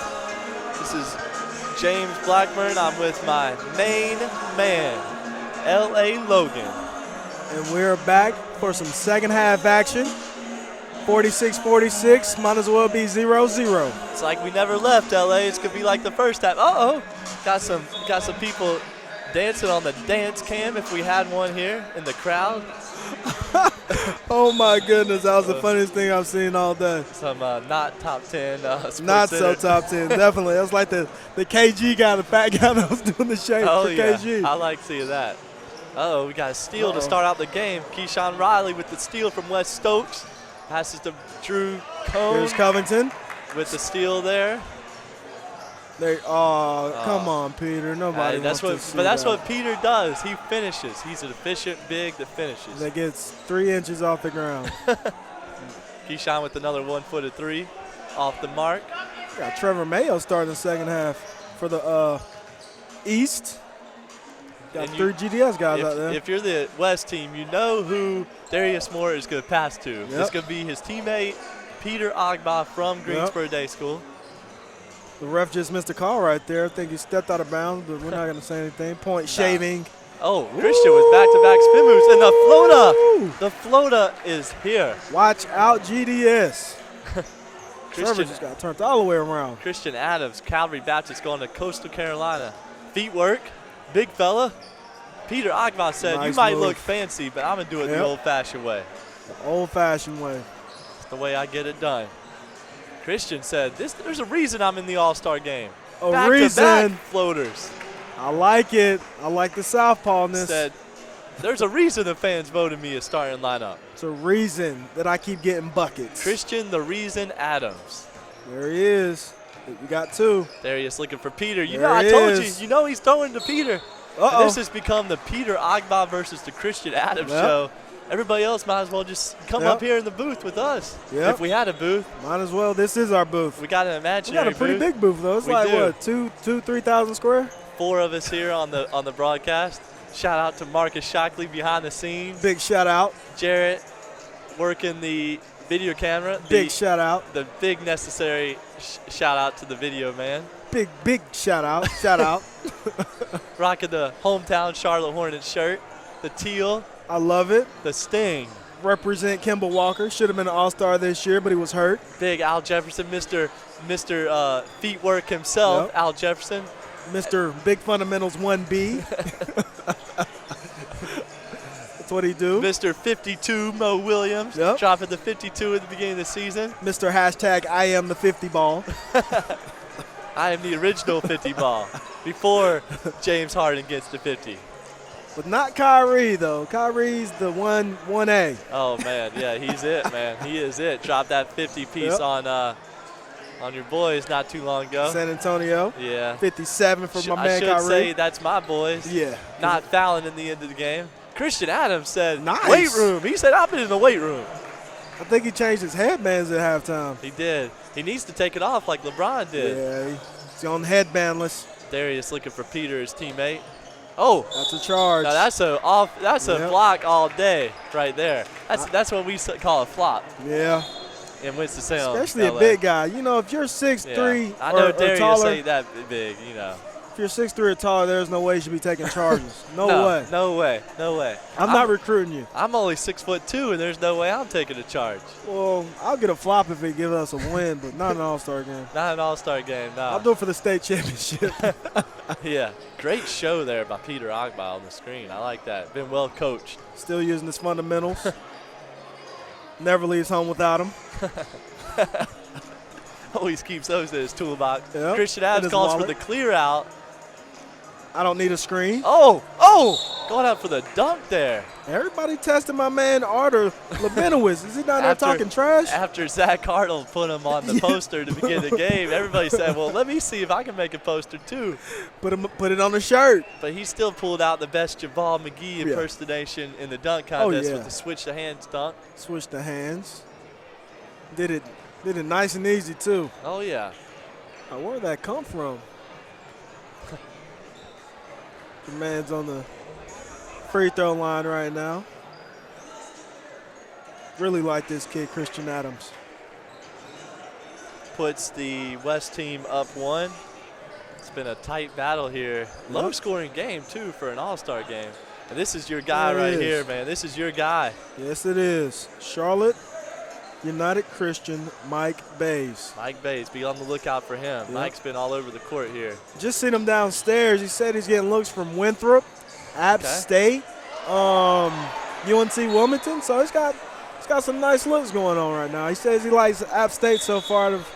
This is James Blackburn. I'm with my main man, L.A. Logan. And we're back for some second half action. 46-46, might as well be 0-0. It's like we never left, L.A. It's going to be like the first half. Uh-oh. Got some people dancing on the dance cam if we had one here in the crowd. Oh my goodness, that was the funniest thing I've seen all day. Some not top 10 sports Not center. so top 10, definitely. That was like the KG guy, the fat guy that was doing the shake for KG. I like seeing that. Uh-oh, we got a steal to start out the game. Keyshawn Riley with the steal from Wes Stokes. Passes to Drew Cone. Here's Covington. With the steal there. Come on, Peter. Nobody wants to see But that's that. what Peter does. He finishes. He's an efficient big that finishes. That gets 3 inches off the ground. Keyshawn with another one-footed three off the mark. Got Trevor Mayo starting the second half for the East. Got 3 GDS guys out there. If you're the West team, you know who Darius Moore is going to pass to. Yep. It's going to be his teammate, Peter Agba from Greensboro Day School. The ref just missed a call right there. I think he stepped out of bounds, but we're not going to say anything. Point shaving. Oh, Christian with back-to-back spin moves, and the floater is here. Watch out, GDS. Trevor Christian just got turned all the way around. Christian Adams, Calvary Baptist going to Coastal Carolina. Feet work, big fella. Peter Agba said, Nice you might move. look fancy, but I'm going to do it the old-fashioned way. The old-fashioned way. It's the way I get it done. Christian said, there's a reason I'm in the All-Star game. A reason. Floaters. I like it. I like the southpawness. Said, there's a reason the fans voted me as starting lineup. It's a reason that I keep getting buckets. Christian the Reason Adams. There he is. You got 2. There he is looking for Peter. You There know, I he told is. you. You know he's throwing to Peter. Uh-oh. And this has become the Peter Agba versus the Christian Adams show. Everybody else might as well just come up here in the booth with us. Yep. If we had a booth. Might as well. This is our booth. We got an We imaginary got a pretty booth. big booth, though. It's We like, do. what, 3,000 square? 4 of us here on the broadcast. Shout out to Marcus Shockley behind the scenes. Big shout out. Jarrett, working the video camera. Big shout out. The big necessary shout out to the video man. Big shout out. Shout out. Rocking the hometown Charlotte Hornets shirt. The teal. I love it. The sting. Represent Kimball Walker. Should have been an all-star this year, but he was hurt. Big Al Jefferson, Mr. Feet Work himself, Yep. Al Jefferson. Mr. Big Fundamentals 1B. That's what he do. Mr. 52, Mo Williams, Yep. dropping the 52 at the beginning of the season. Mr. Hashtag I am the 50 ball. I am the original 50 ball before James Harden gets to 50. But not Kyrie, though. Kyrie's the 1A. Oh, man, yeah, he's it, man. He is it. Dropped that 50 piece Yep. on your boys not too long ago. San Antonio. Yeah. 57 for my I man should Kyrie. say that's my boys. Yeah. Not fouling in the end of the game. Christian Adams said, Nice. weight room. He said, I've been in the weight room. I think he changed his headbands at halftime. He did. He needs to take it off like LeBron did. Yeah, he's on headbandless. Darius looking for Peter, his teammate. Oh, That's a charge. now that's a Yep. block all day right there. That's what we call a flop Yeah. in Winston-Salem. Especially a LA. big guy. You know, if you're 6'3", Yeah. I know or Darius taller, ain't that big, you know. if you're 6'3" or taller, there's no way you should be taking charges. No way. No way. No way. I'm not recruiting you. I'm only 6'2", and there's no way I'm taking a charge. Well, I'll get a flop if he gives us a win, but not an all-star game. Not an all-star game, no. I'll do it for the state championship. Yeah. Great show there by Peter Ogba on the screen. I like that. Been well coached. Still using his fundamentals. Never leaves home without them. Always keeps those in his toolbox. Yep, Christian in Adams his calls for wallet. the clear out. I don't need a screen. Oh, going out for the dunk there. Everybody testing my man Artur Labinowitz. Is he down there After- talking trash? After Zach Hartle put him on the poster to begin the game, everybody said, well, let me see if I can make a poster too. Put it on the shirt. But he still pulled out the best Javal McGee impersonation in the dunk contest yeah. with the switch the hands dunk. Switch the hands. Did it nice and easy too. Oh, yeah. Now, where did that come from? The man's on the free throw line right now. Really like this kid, Christian Adams. Puts the West team up 1. It's been a tight battle here. Low-scoring game, too, for an all-star game. And this is your guy There it right is. here, man. This is your guy. Yes, it is. Charlotte United Christian, Mike Bays. Mike Bays, be on the lookout for him. Yep. Mike's been all over the court here. Just seen him downstairs. He said he's getting looks from Winthrop, App State, UNC Wilmington. So he's got some nice looks going on right now. He says he likes App State so far out of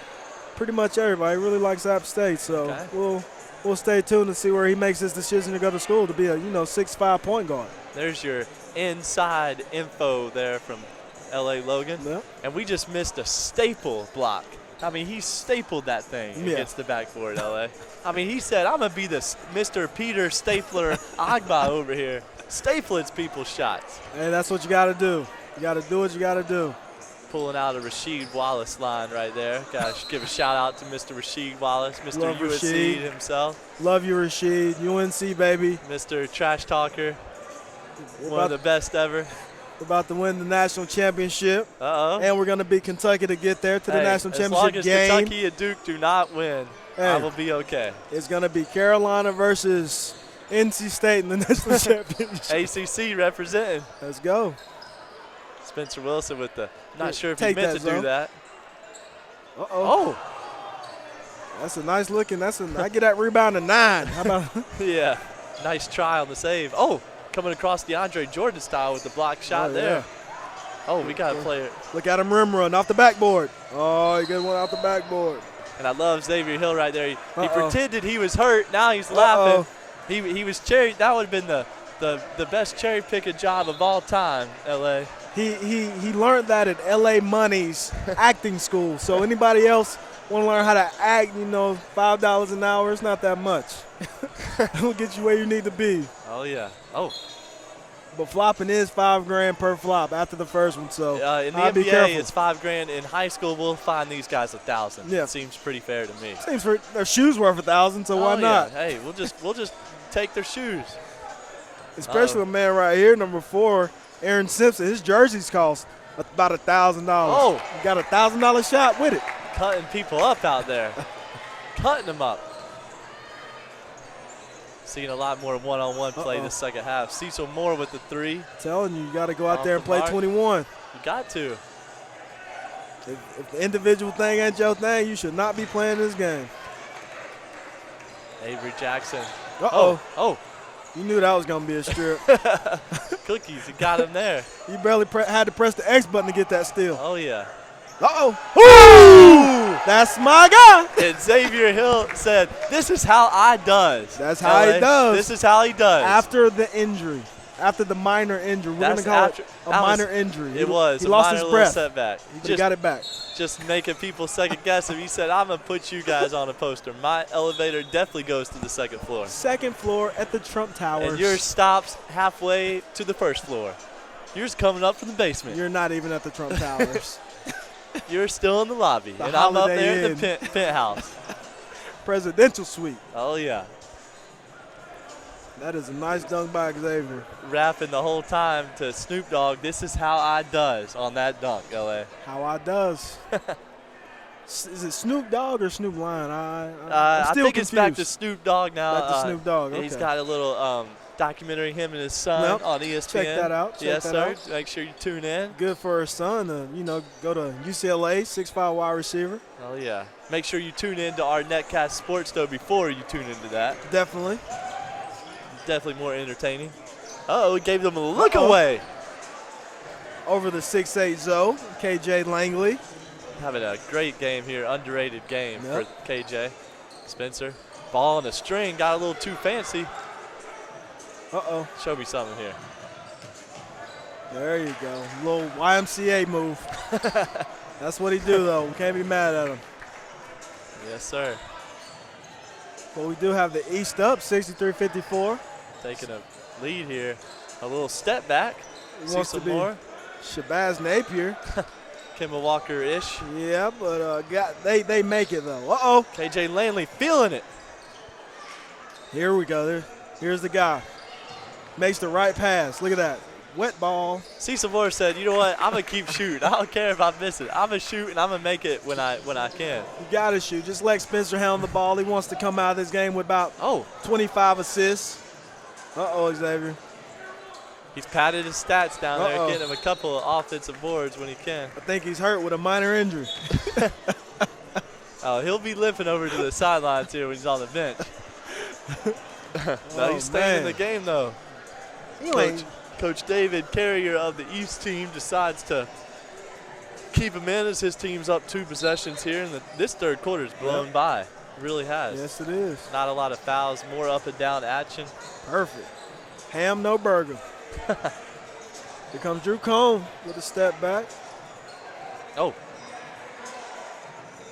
pretty much everybody. He really likes App State. So we'll stay tuned to see where he makes his decision to go to school to be a 6'5" point guard. There's your inside info there from L.A. Logan. Yep. And we just missed a staple block. I mean, he stapled that thing against the backboard, L.A. I mean, he said, I'm going to be the Mr. Peter Stapler Ogba over here. Stapling people's shots. Hey, that's what you got to do. You got to do what you got to do. Pulling out a Rasheed Wallace line right there. Got to give a shout out to Mr. Rasheed Wallace, Mr. Love UNC Rasheed. himself. Love you, Rasheed. UNC, baby. Mr. Trash Talker. We're One of the best ever. about to win the national championship. Uh-oh. And we're going to beat Kentucky to get there to the national championship game. As long as Kentucky and Duke do not win, I will be okay. It's going to be Carolina versus NC State in the national championship. ACC representing. Let's go. Spencer Wilson with the, not sure if he Take meant that, to do Zo. that. Uh-oh. Oh, That's a nice looking. I get that rebound to 9. How about yeah. Nice try on the save. Oh, coming across DeAndre Jordan style with the block shot there. Oh, we got to play it. Look at him rim run off the backboard. Oh, he got one off the backboard. And I love Xavier Hill right there. He pretended he was hurt. Now he's laughing. He was cherry. That would have been the best cherry picking job of all time, LA. He learned that at LA Money's acting school. So anybody else want to learn how to act, $5 an hour, it's not that much. It'll get you where you need to be. Oh yeah. Oh. But flopping is $5,000 per flop after the first one. So in the I'll be NBA, careful. it's $5,000. In high school, we'll find these guys $1,000. Yeah. It seems pretty fair to me. Seems for their shoes worth $1,000, so why not? Yeah. Hey, we'll just take their shoes. Especially a man right here, number 4, Aaron Simpson. His jerseys cost About $1,000. Oh. You got a $1,000 shot with it. Cutting people up out there. Cutting them up. Seeing a lot more one-on-one play this second half. Cecil Moore with the 3. Telling you got to go out Off there and the play mark. 21. You got to. If the individual thing ain't your thing, you should not be playing this game. Avery Jackson. Oh. You knew that was going to be a strip. Cookies, he got him there. You barely had to press the X button to get that steal. Oh, yeah. Ooh! That's my guy. And Xavier Hill said, this is how I does. That's how he does. This is how he does. After the injury. After the minor injury. We're going to call it a minor injury. It was. He a lost minor his little breath. setback. But he got it back. Just making people second guess him. He said, I'm going to put you guys on a poster. My elevator definitely goes to the second floor. Second floor at the Trump Towers. And yours stops halfway to the first floor. Yours coming up from the basement. You're not even at the Trump Towers. You're still in the lobby. The and I'm up Holiday there Inn. in the penthouse. Presidential suite. Oh, yeah. That is a nice dunk by Xavier. Rapping the whole time to Snoop Dogg, this is how I does on that dunk, LA. How I does. Is it Snoop Dogg or Snoop Lion? I'm I still think confused. it's back to Snoop Dogg now. Back to Snoop Dogg, He's okay. got a little documentary, him and his son on ESPN. Check that out. Yes, sir. Make sure you tune in. Good for his son to, go to UCLA, 6'5" wide receiver. Oh, yeah. Make sure you tune in to our Netcast Sports, though, before you tune into that. Definitely. Definitely more entertaining. Uh-oh, he gave them a look away. Over the 6'8" Zoe, KJ Langley. Having a great game here, underrated game for KJ. Spencer, ball on a string, got a little too fancy. Uh-oh. Show me something here. There you go. Little YMCA move. That's what he do, though. We can't be mad at him. Yes, sir. But we do have the East up, 63-54. Taking a lead here. A little step back. He See wants some to be more. Shabazz Napier. Kemba Walker-ish. Yeah, but they make it, though. Uh-oh. KJ Langley feeling it. Here we go. Here's the guy. Makes the right pass. Look at that. Wet ball. Cecil Moore said, you know what, I'm going to keep shooting. I don't care if I miss it. I'm going to shoot, and I'm going to make it when I can. You got to shoot. Just let Spencer handle the ball. He wants to come out of this game with about 25 assists. Uh-oh, Xavier. He's padded his stats down there, getting him a couple of offensive boards when he can. I think he's hurt with a minor injury. Oh, he'll be limping over to the sidelines here when he's on the bench. No, he's staying in the game, though. Coach David, carrier of the East team, decides to keep him in as his team's up 2 possessions here. And this third quarter's blown by. It really has. Yes, it is. Not a lot of fouls, more up and down action. Perfect. Ham, no burger. Here comes Drew Cone with a step back. Oh.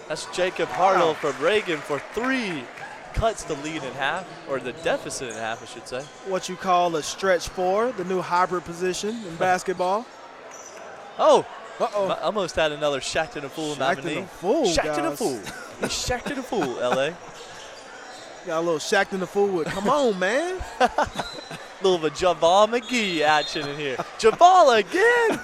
That's Jacob Hartle from Reagan for 3. Cuts the lead in half, or the deficit in half, I should say. What you call a stretch 4, the new hybrid position in basketball. Oh. I almost had another Shacked a Fool nominee. Shacked a Fool, Shacked a Fool. He's Shacked a Fool, L.A. Got a little Shacked a Fool with, come on, man. Little of a Jabal McGee action in here. Jabal again.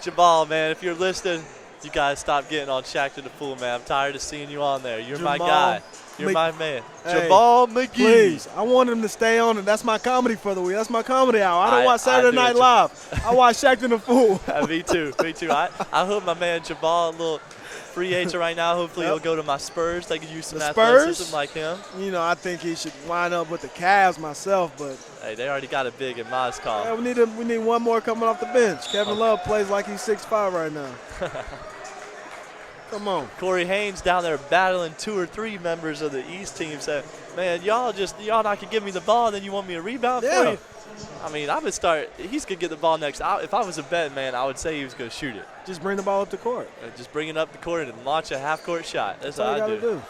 Jabal, man, if you're listening, you guys stop getting on Shacked a Fool, man. I'm tired of seeing you on there. You're my guy. You're my man. Hey, Jabal McGee. Please, I want him to stay on, and that's my comedy for the week. That's my comedy hour. I don't watch Saturday Night Live. I watch Shacked a Fool. Me too. Me too. I hope my man Jabal, a little free agent right now. Hopefully he'll go to my Spurs. They could use some athleticism like him. I think he should wind up with the Cavs myself, but hey, they already got a big in Moscow. Yeah, we need one more coming off the bench. Kevin Love plays like he's 6'5" right now. Come on. Corey Haynes down there battling 2 or 3 members of the East team. Said, man, y'all not can give me the ball, then you want me to rebound for you? I mean, I would start. He's going to get the ball next. If I was a betting man, I would say he was going to shoot it. Just bring the ball up the court. Just bring it up the court and launch a half-court shot. That's all what I do.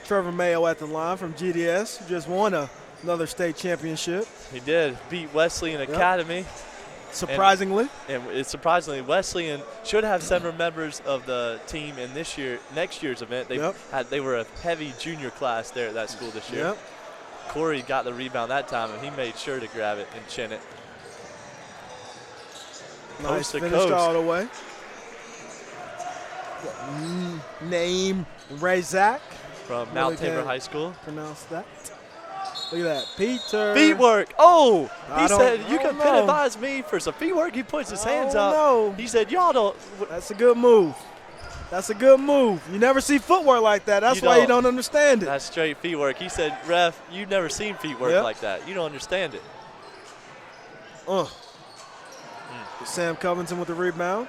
Trevor Mayo at the line from GDS, who just won another state championship. He did. Beat Wesleyan Academy. Surprisingly. And it's surprisingly, Wesleyan should have 7 members of the team in next year's event. They were a heavy junior class there at that school this year. Yep. Corey got the rebound that time, and he made sure to grab it and chin it. Nice, to finished coast. all the way. Name Razak. From Mount Really Tabor can't High School. Pronounce that. Look at that. Peter. Feet work. Oh, I he don't- said, I you don't can know. advise me for some feet work. He puts his hands up. No. He said, y'all don't. That's a good move. That's a good move. You never see footwork like that. That's You why you don't. don't understand it. That's straight feet work. He said, ref, you've never seen feet work Yep. like that. You don't understand it. Sam Covington with the rebound.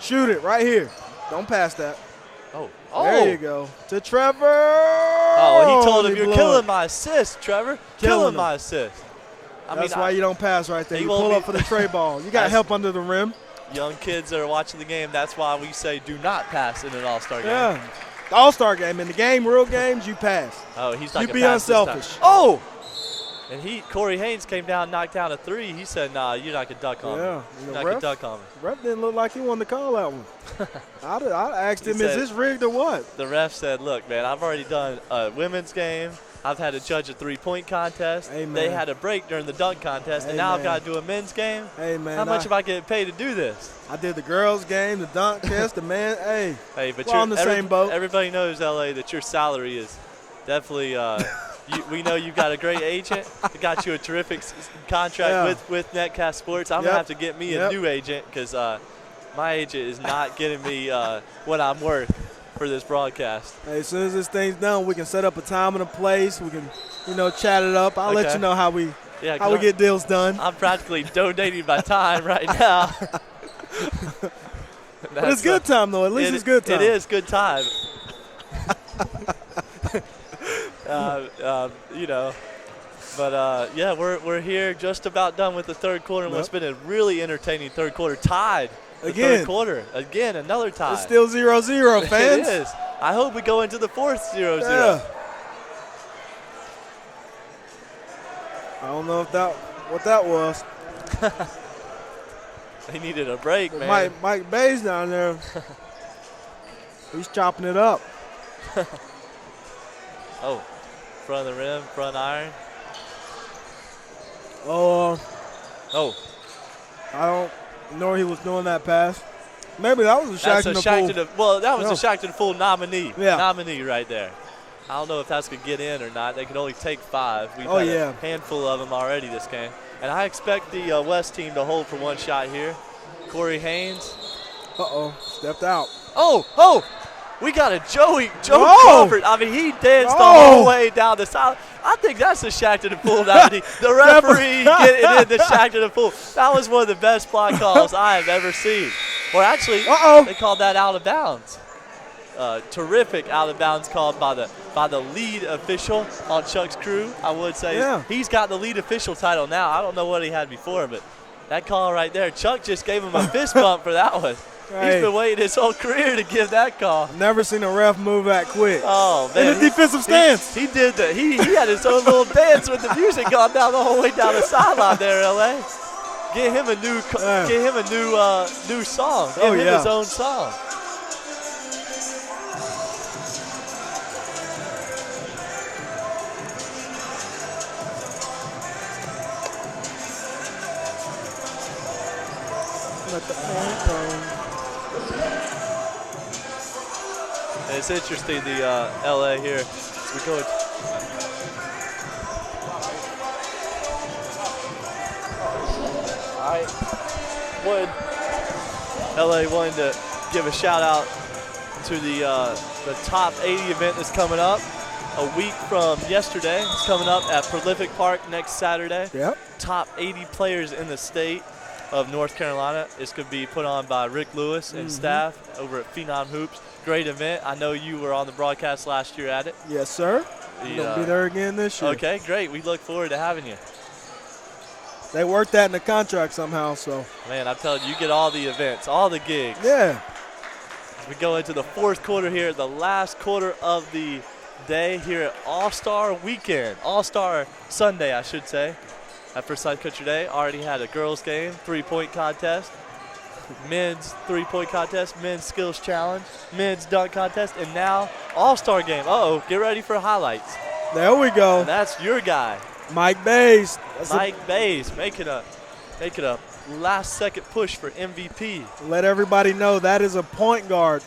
Shoot it right here. Don't pass that. Oh. There you go. To Trevor. Oh, he told him, he you're blew killing it. my assist, Trevor. Killing Killing him. my assist. That's why you don't pass right there. he You won't pull be- up for the tray ball. You got That's- help under the rim. Young kids that are watching the game, that's why we say do not pass in an all-star game. Yeah. The All-Star game. In the game, real games, you pass. Oh, he's not You gonna be pass this time. unselfish. Oh! And Corey Haynes came down, knocked down a three. He said, nah, you're not going to dunk on me. Yeah. You're And not the going to dunk on me. ref didn't look like he wanted to call that one. I asked He him, said- is this rigged or what? The ref said, look, man, I've already done a women's game. I've had to judge a three-point contest. Hey, man. They had a break during the dunk contest, Hey, and now I've man. got to do a men's game. Hey, man. How much am I getting paid to do this? I did the girls' game, the dunk test, the man. Hey, Hey, but we're on the same boat. Everybody knows, LA, that your salary is definitely. We know you've got a great agent. They got you a terrific contract Yeah. with Netcast Sports. I'm Yep. gonna have to get me a Yep. new agent because my agent is not getting me what I'm worth for this broadcast. Hey, as soon as this thing's done, we can set up a time and a place. We can, chat it up. I'll let Okay. you know how we Yeah, 'cause get deals done. I'm practically donating my time right now. But it's good time, though. At least it's good time. It is good time. But yeah, we're here just about done with the third quarter, and Yep. what's been a really entertaining third quarter. Tied the Again. third quarter. Again, another tie. It's still 0-0, fans. It is. I hope we go into the fourth 0-0. Yeah. I don't know what that was. They needed a break, man. Mike Bay's down there. He's chopping it up. Oh, front of the rim, front iron. Oh, Oh, I don't know he was doing that pass. Maybe that was a that's Shaq a in the Shaq pool. to the well. That was No. a Shaq to the full nominee. Yeah. Nominee right there. I don't know if that's gonna get in or not. They can only take 5. We've Oh, had yeah. a handful of them already this game, and I expect the West team to hold for one shot here. Corey Haynes. Uh-oh, stepped out. Oh! We got a Joey Oh! Crawford. I mean, he danced the Oh! whole way down the side. I think that's a Shaq to the pool nominee. The referee getting in the Shaq to the pool. That was one of the best block calls I have ever seen. Or actually, Uh-oh. they called that out of bounds. Terrific out of bounds called by the lead official on Chuck's crew. I would say Yeah. he's got the lead official title now. I don't know what he had before, but that call right there, Chuck just gave him a fist bump for that one. Hey. He's been waiting his whole career to give that call. Never seen a ref move that quick. Oh man! In the defensive stance. He did that. He had his own little dance with the music going down the whole way down the sideline there, LA. Get him a new, Yeah. get him a new song. Give Oh, him yeah. his own song. Let the fan go. And it's interesting the LA here. As we go into LA wanted to give a shout out to the top 80 event that's coming up a week from yesterday. It's coming up at Prolific Park next Saturday. Yep. Top 80 players in the state of North Carolina. It's going to be put on by Rick Lewis and staff over at Phenom Hoops. Great event. I know you were on the broadcast last year at it. Yes, sir. Gonna be there again this year. Okay, great. We look forward to having you. They worked that in the contract somehow, so. Man, I'm telling you, you get all the events, all the gigs. Yeah. As we go into the fourth quarter here, the last quarter of the day here at All-Star Weekend. All-Star Sunday, I should say. At Forsyth Country Day, already had a girls' game, three-point contest, men's three-point contest, men's skills challenge, men's dunk contest, and now All-Star game. Uh-oh, get ready for highlights. There we go. And that's your guy, Mike Bays. Mike Bays, making a last-second push for MVP. Let everybody know that is a point guard.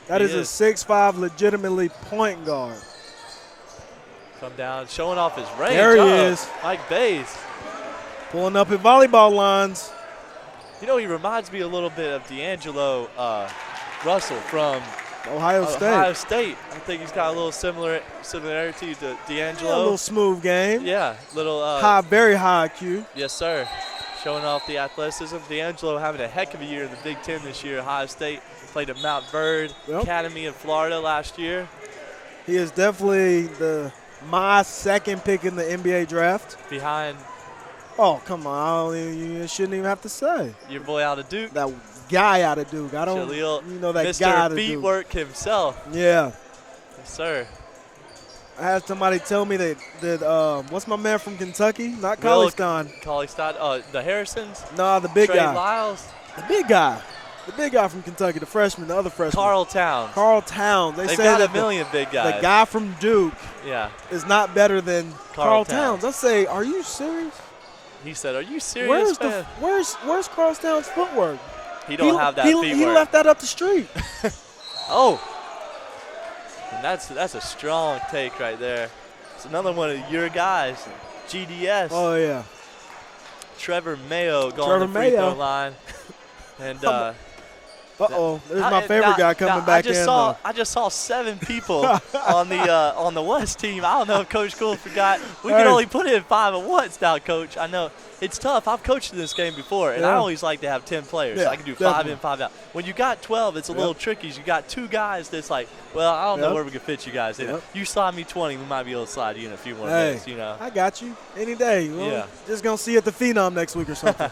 That is a is. 6'5", legitimately point guard. Come down, showing off his range. There he is. Mike Bays. Pulling up at volleyball lines. You know, he reminds me a little bit of D'Angelo Russell from Ohio State. I think he's got a little similarity to D'Angelo. Yeah, a little smooth game. Yeah, little very high IQ. Yes, sir. Showing off the athleticism. D'Angelo having a heck of a year in the Big Ten this year. Ohio State played at Mount Verde Academy in Florida last year. He is definitely my second pick in the NBA draft. Behind. Oh, come on. You shouldn't even have to say. Your boy out of Duke. That guy out of Duke. I don't Jaleel, that Mr. guy out of Feet Duke. Work himself. Yeah. Yes, sir. I had somebody tell me that what's my man from Kentucky? Not Cauley-Stein. Cauley-Stein. The Harrisons? Nah, the big Trey guy. Lyles? The big guy. The big guy from Kentucky, the freshman, the other freshman. Carl Towns. Carl Towns. They've say got that a million big guys. The guy from Duke is not better than Carl Towns. Towns. I say, are you serious? He said, "Are you serious, man?" Where's Carl Towns' footwork? He don't have that feet He work. left that up the street. Oh, and that's a strong take right there. It's another one of your guys, GDS. Oh yeah. Trevor Mayo going to the free throw line, and there's my favorite guy coming back in. I just saw 7 people on the West team. I don't know if Coach Gould forgot. We can only put in 5 at once now, Coach. I know it's tough. I've coached in this game before, and I always like to have 10 players. Yeah, I can do definitely. 5 in, 5 out. When you got 12, it's a little tricky. You got 2 guys that's like, well, I don't know where we can fit you guys in. You slide me 20, we might be able to slide you in a few more minutes. You know. I got you any day. Well, just gonna see you at the Phenom next week or something.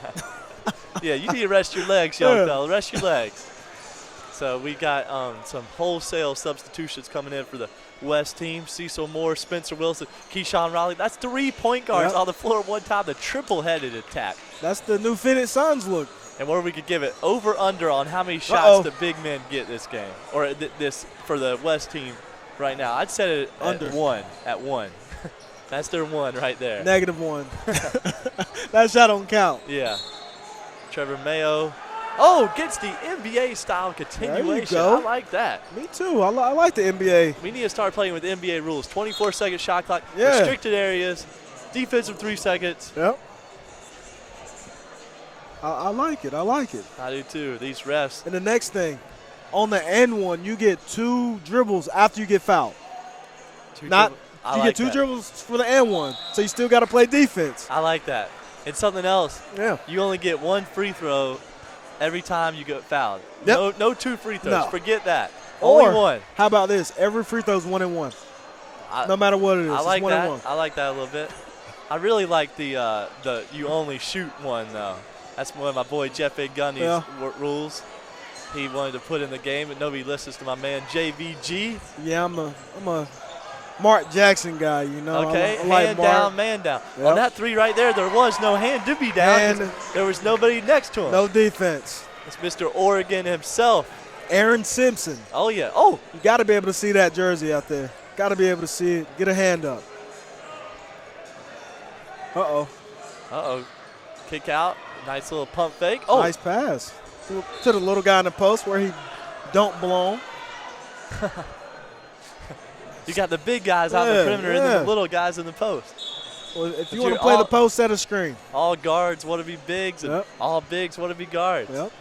Yeah, you need to rest your legs, young fella. Rest your legs. So we got some wholesale substitutions coming in for the West team. Cecil Moore, Spencer Wilson, Keyshawn Riley. That's 3 point guards on the floor at one time. The triple-headed attack. That's the new Phoenix Suns look. And where we could give it over/under on how many shots the big men get this game, or this for the West team right now. I'd set it under. At one. That's their 1 right there. -1. That shot don't count. Yeah. Trevor Mayo. Oh, gets the NBA-style continuation. There you go. I like that. Me too. I like the NBA. We need to start playing with NBA rules. 24-second shot clock, Yeah. restricted areas, defensive 3 seconds. Yep. I like it. I like it. I do too. These refs. And the next thing, on the end one, you get 2 dribbles after you get fouled. You get 2 dribbles for the end one, so you still got to play defense. I like that. And something else. Yeah. You only get 1 free throw every time you get fouled. Yep. No 2 free throws. No. Forget that. Or, only 1. How about this? Every free throw is 1 and 1. No matter what it is. I like it's 1 and 1. I like that a little bit. I really like the you only shoot 1 though. That's one of my boy Jeff A. Gundy's rules. He wanted to put in the game, but nobody listens to my man JVG. Yeah, I'm a Mark Jackson guy, you know. Okay, I like hand Mark. down, man down. Yep. On that 3 right there, there was no hand to be down. And there was nobody next to him. No defense. It's Mr. Oregon himself. Aaron Simpson. Oh, yeah. Oh. You got to be able to see that jersey out there. Got to be able to see it. Get a hand up. Uh-oh. Uh-oh. Kick out. Nice little pump fake. Oh. Nice pass. To the little guy in the post where he don't belong. You got the big guys out in the perimeter and then the little guys in the post. Well, if you want to play the post, set a screen. All guards want to be bigs, and all bigs want to be guards. Yep.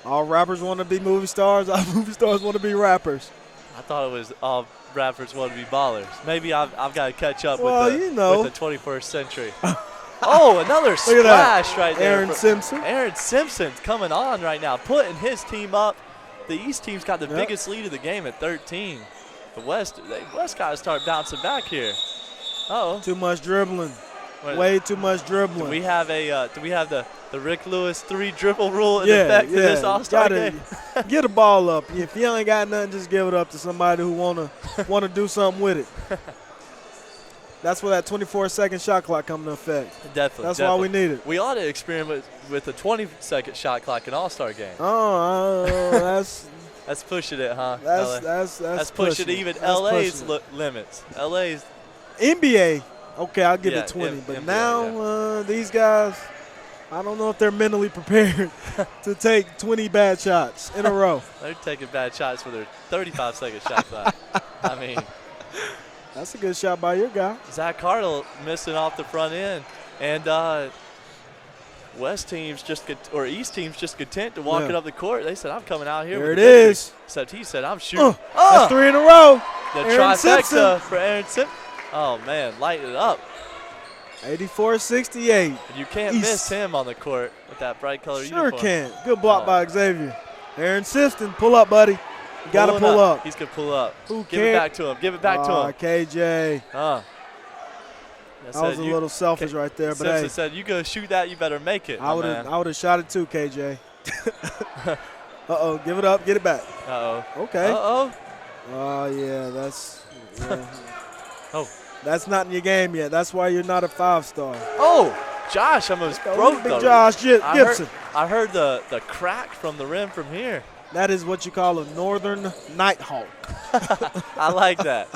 All rappers want to be movie stars. All movie stars want to be rappers. I thought it was all rappers want to be ballers. Maybe I've got to catch up with the 21st century. Oh, another splash right there. Aaron Simpson. Aaron Simpson's coming on right now, putting his team up. The East team's got the biggest lead of the game at 13. The West got to start bouncing back here. Uh-oh. Too much dribbling. Way too much dribbling. Do we have the Rick Lewis 3 dribble rule in effect for this All-Star game? Get the ball up. If you ain't got nothing, just give it up to somebody who wanna do something with it. That's where that 24-second shot clock comes into effect. Definitely. That's why we need it. We ought to experiment with a 20-second shot clock in All-Star game. That's pushing it, huh? That's pushing even LA's limits. LA's NBA. Okay, I'll give it 20. But NBA, now these guys, I don't know if they're mentally prepared to take 20 bad shots in a row. They're taking bad shots for their 35-second shot clock. I mean, that's a good shot by your guy. Zach Cardle missing off the front end. And East team's just content to walk it up the court. They said, I'm coming out here. There with it the victory. is. Except he said, I'm shooting. That's 3 in a row. The Aaron trifecta Simpson. for Aaron Simpson. Oh, man, light it up. 84-68. You can't miss him on the court with that bright color uniform. Sure can. Good block by Xavier. Aaron Simpson, pull up, buddy. You got to pull up. He's going to pull up. Who Give it back to him. Give it back to him. KJ. That was a little selfish right there, but Simpson hey. said, you go shoot that, you better make it. I would have shot it too, KJ. Uh-oh, give it up, get it back. Uh-oh. Okay. Uh-oh. Oh, yeah, that's Oh. That's not in your game yet. That's why you're not a 5-star. Oh, Josh almost broke Big Josh Gibson. I heard the crack from the rim from here. That is what you call a northern nighthawk. I like that.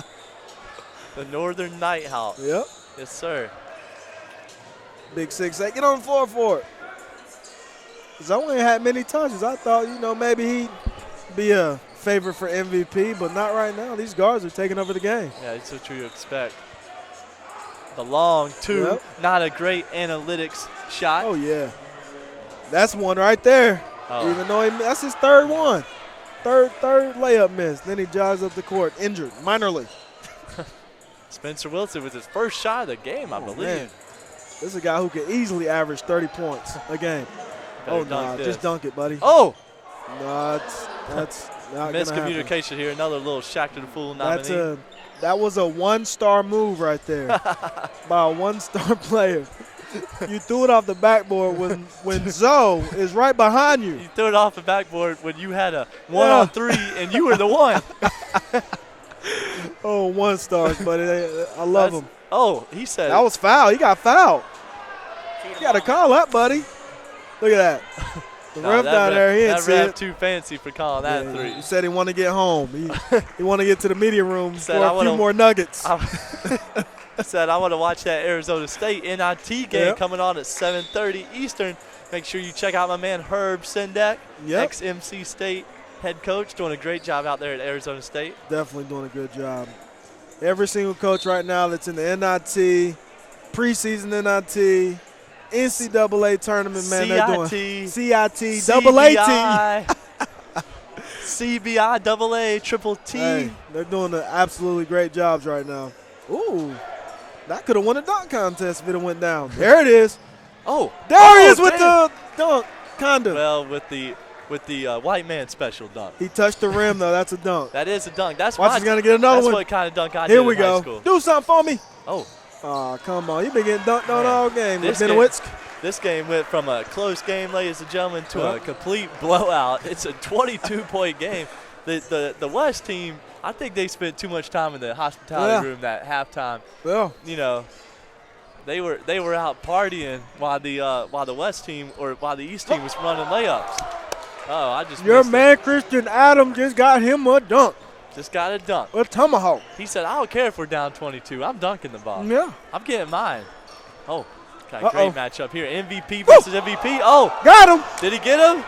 The northern nighthawk. Yep. Yes, sir. Big 6'8". Get on the floor for it. Because I only had many touches. I thought, maybe he'd be a favorite for MVP, but not right now. These guards are taking over the game. Yeah, that's what you expect. The long two, not a great analytics shot. Oh, yeah. That's one right there. Oh. Even though that's his third one. Third layup miss. Then he jogs up the court, injured, minorly. Spencer Wilson with his first shot of the game, I believe. Man. This is a guy who could easily average 30 points a game. Oh, no, just dunk it, buddy. Oh! No, that's not miscommunication here. Another little Shaq to the Fool nominee. That was a 1-star move right there by a 1-star player. You threw it off the backboard when Zoe is right behind you. You threw it off the backboard when you had a 1-on-3 and you were the one. Oh, 1 stars, buddy. I love him. Oh, he said. That was foul. He got fouled. You got to call that, buddy. Look at that. The ref down there, he didn't see that ref it. too fancy for calling that 3. He said he wanted to get home. He wanted to get to the media room for a few more nuggets. Said I want to watch that Arizona State NIT game coming on at 7:30 Eastern. Make sure you check out my man Herb Sendek, ex-MC State head coach, doing a great job out there at Arizona State. Definitely doing a good job. Every single coach right now that's in the NIT, preseason NIT, NCAA tournament, man, they're doing CIT, double AT. CBI, double A, triple T. Hey, they're doing absolutely great jobs right now. Ooh, that could have won a dunk contest if it went down. There it is. Oh, there he is with the dunk, kind of. Well, with the white man special dunk. He touched the rim, though. That's a dunk. That is a dunk. That's Watch, he's going to get another one. That's what kind of dunk I Here did we in go. high school. Do something for me. Oh. Oh, come on. You've been getting dunked on all game. This game went from a close game, ladies and gentlemen, to a complete blowout. It's a 22-point game. The West team, I think they spent too much time in the hospitality room at halftime. Yeah. They were out partying while the West team or while the East team was running layups. Oh, I just your man Christian Adams just got him a dunk. Just got a dunk. A tomahawk. He said, I don't care if we're down 22. I'm dunking the ball. Yeah. I'm getting mine. Oh, got a great matchup here. MVP versus MVP. Oh. Got him. Did he get him?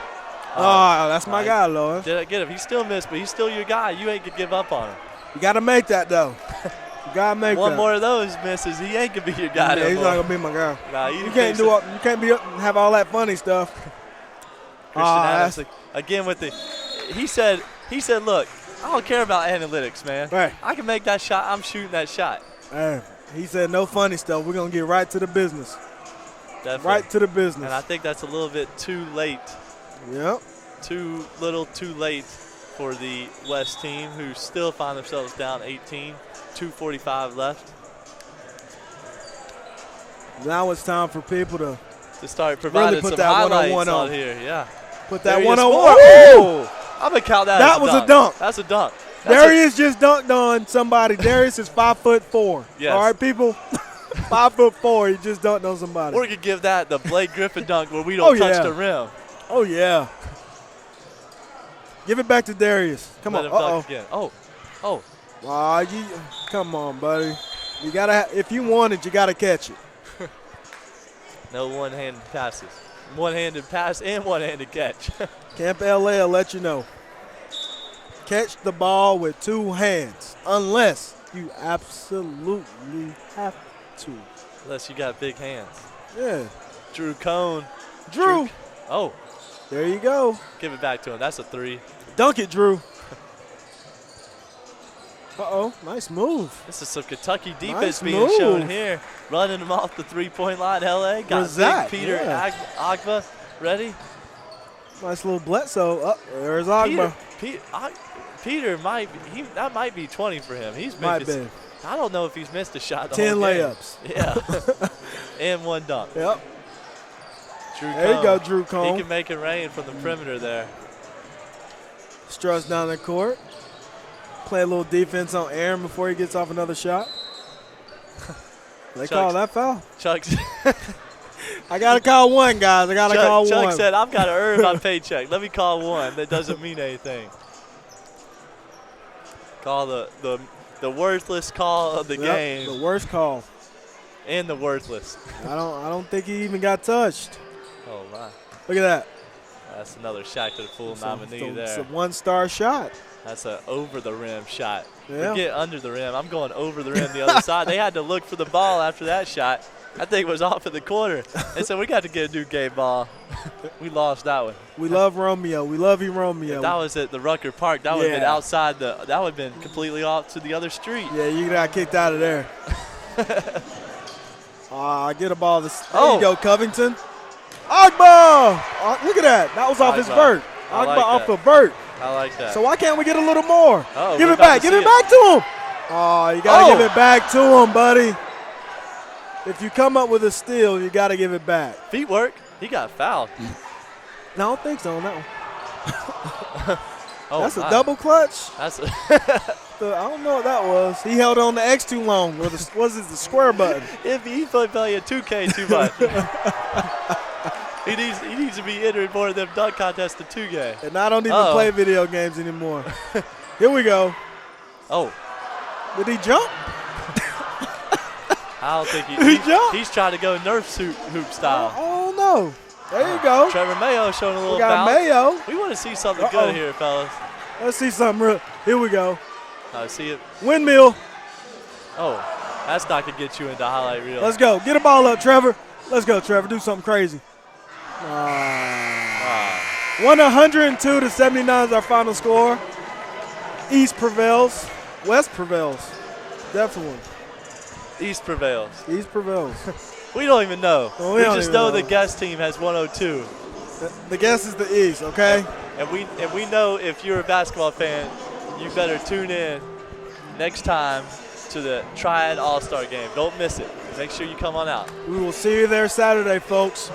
Oh, that's my guy, Lord. Did I get him? He still missed, but he's still your guy. You ain't going to give up on him. You got to make that, though. You got to make One that. more of those misses, he ain't going to be your guy. Yeah, he's not going to be my guy. Nah, you can't be up and have all that funny stuff. Christian Adams, again with the – he said, look, I don't care about analytics, man. Right. I can make that shot. I'm shooting that shot. Hey, he said no funny stuff. We're going to get right to the business. Definitely. Right to the business. And I think that's a little bit too late. Yep. Too late for the West team, who still find themselves down 18, 2:45 left. Now it's time for people to start providing really put some that highlights one on here. Yeah. Put that one on. Oh! I'm going to count that as a dunk. That was a dunk. That's a dunk. Darius just dunked on somebody. Darius is 5'4". Yes. All right, people? 5'4". He just dunked on somebody. We're going to give that the Blake Griffin dunk where we don't touch the rim. Oh, yeah. Give it back to Darius. Come on. Dunk again. Oh. Come on, buddy. You gotta. If you want it, you got to catch it. No one-handed passes. one-handed pass and one-handed catch. Camp LA will let you know. Catch the ball with 2 hands, unless you absolutely have to. Unless you got big hands. Yeah. Drew Cone. Drew. Oh, There you go. give it back to him. That's a 3. Dunk it, Drew. Uh-oh, nice move. This is some Kentucky defense Nice being move. shown here. Running them off the three-point line, LA. Got Razak, big Peter yeah. Agba ready. Nice little Bledsoe. There's Agba. Peter might be, that might be 20 for him. He's Might missed. be. I don't know if he's missed a shot. The 10 whole game. layups. Yeah, and 1 dunk. Yep. Drew There you Cone. go, Drew He Cone. can make it rain from the perimeter there. Struts down the court. Play a little defense on Aaron before he gets off another shot. They call that foul. Chuck I got to call one, guys. I got to call Chuck one. said, I've got to earn my paycheck. Let me call one. That doesn't mean anything. Call the worthless call of the game. The worst call. And the worthless. I don't think he even got touched. Oh, my. Look at that. That's another Shaq to the Fool nominee It's a there. 1-star shot. That's an over-the-rim shot. Yeah. Forget under the rim. I'm going over the rim the other side. They had to look for the ball after that shot. That thing was off in the corner. They said, we got to get a new game ball. We lost that one. We love Romeo. We love you, Romeo. If that was at the Rucker Park, that would have been Yeah. outside that would have been completely off to the other street. Yeah, you got kicked out of there. Get a ball. There Oh. you go, Covington. Agba! Look at that. That was off his Agba. vert. I Agba like off that. the vert. I like that. So why can't we get a little more? Oh, Give we're it about back. to Give see it back to him. Oh, you got to give it back to him, buddy. If you come up with a steal, you got to give it back. Feet work. He got fouled. No, I don't think so on that one. Oh, That's my. a double clutch. That's a I don't know what that was. He held on the X too long. Or was it the square button? if he playing 2K too much. He needs to be entering more of them dunk contests to 2K. And I don't even play video games anymore. Here we go. Oh, Did he jump? I don't think Did he jump? he's trying to go Nerf hoop style. Oh, no. There you go. Trevor Mayo showing a little We got bounce. Mayo. We want to see something Uh-oh. good here, fellas. Let's see something real. Here we go. See it. Windmill. Oh, that's not going to get you into highlight reel. Let's go. Get a ball up, Trevor. Let's go, Trevor. Do something crazy. 102 to 79 is our final score. East prevails. West prevails. Definitely. East prevails. East prevails. We don't even know. Well, we don't just even know know. the guest team has 102. The guess is the East, okay? And we know if you're a basketball fan, you better tune in next time to the Triad All-Star game. Don't miss it. Make sure you come on out. We will see you there Saturday, folks.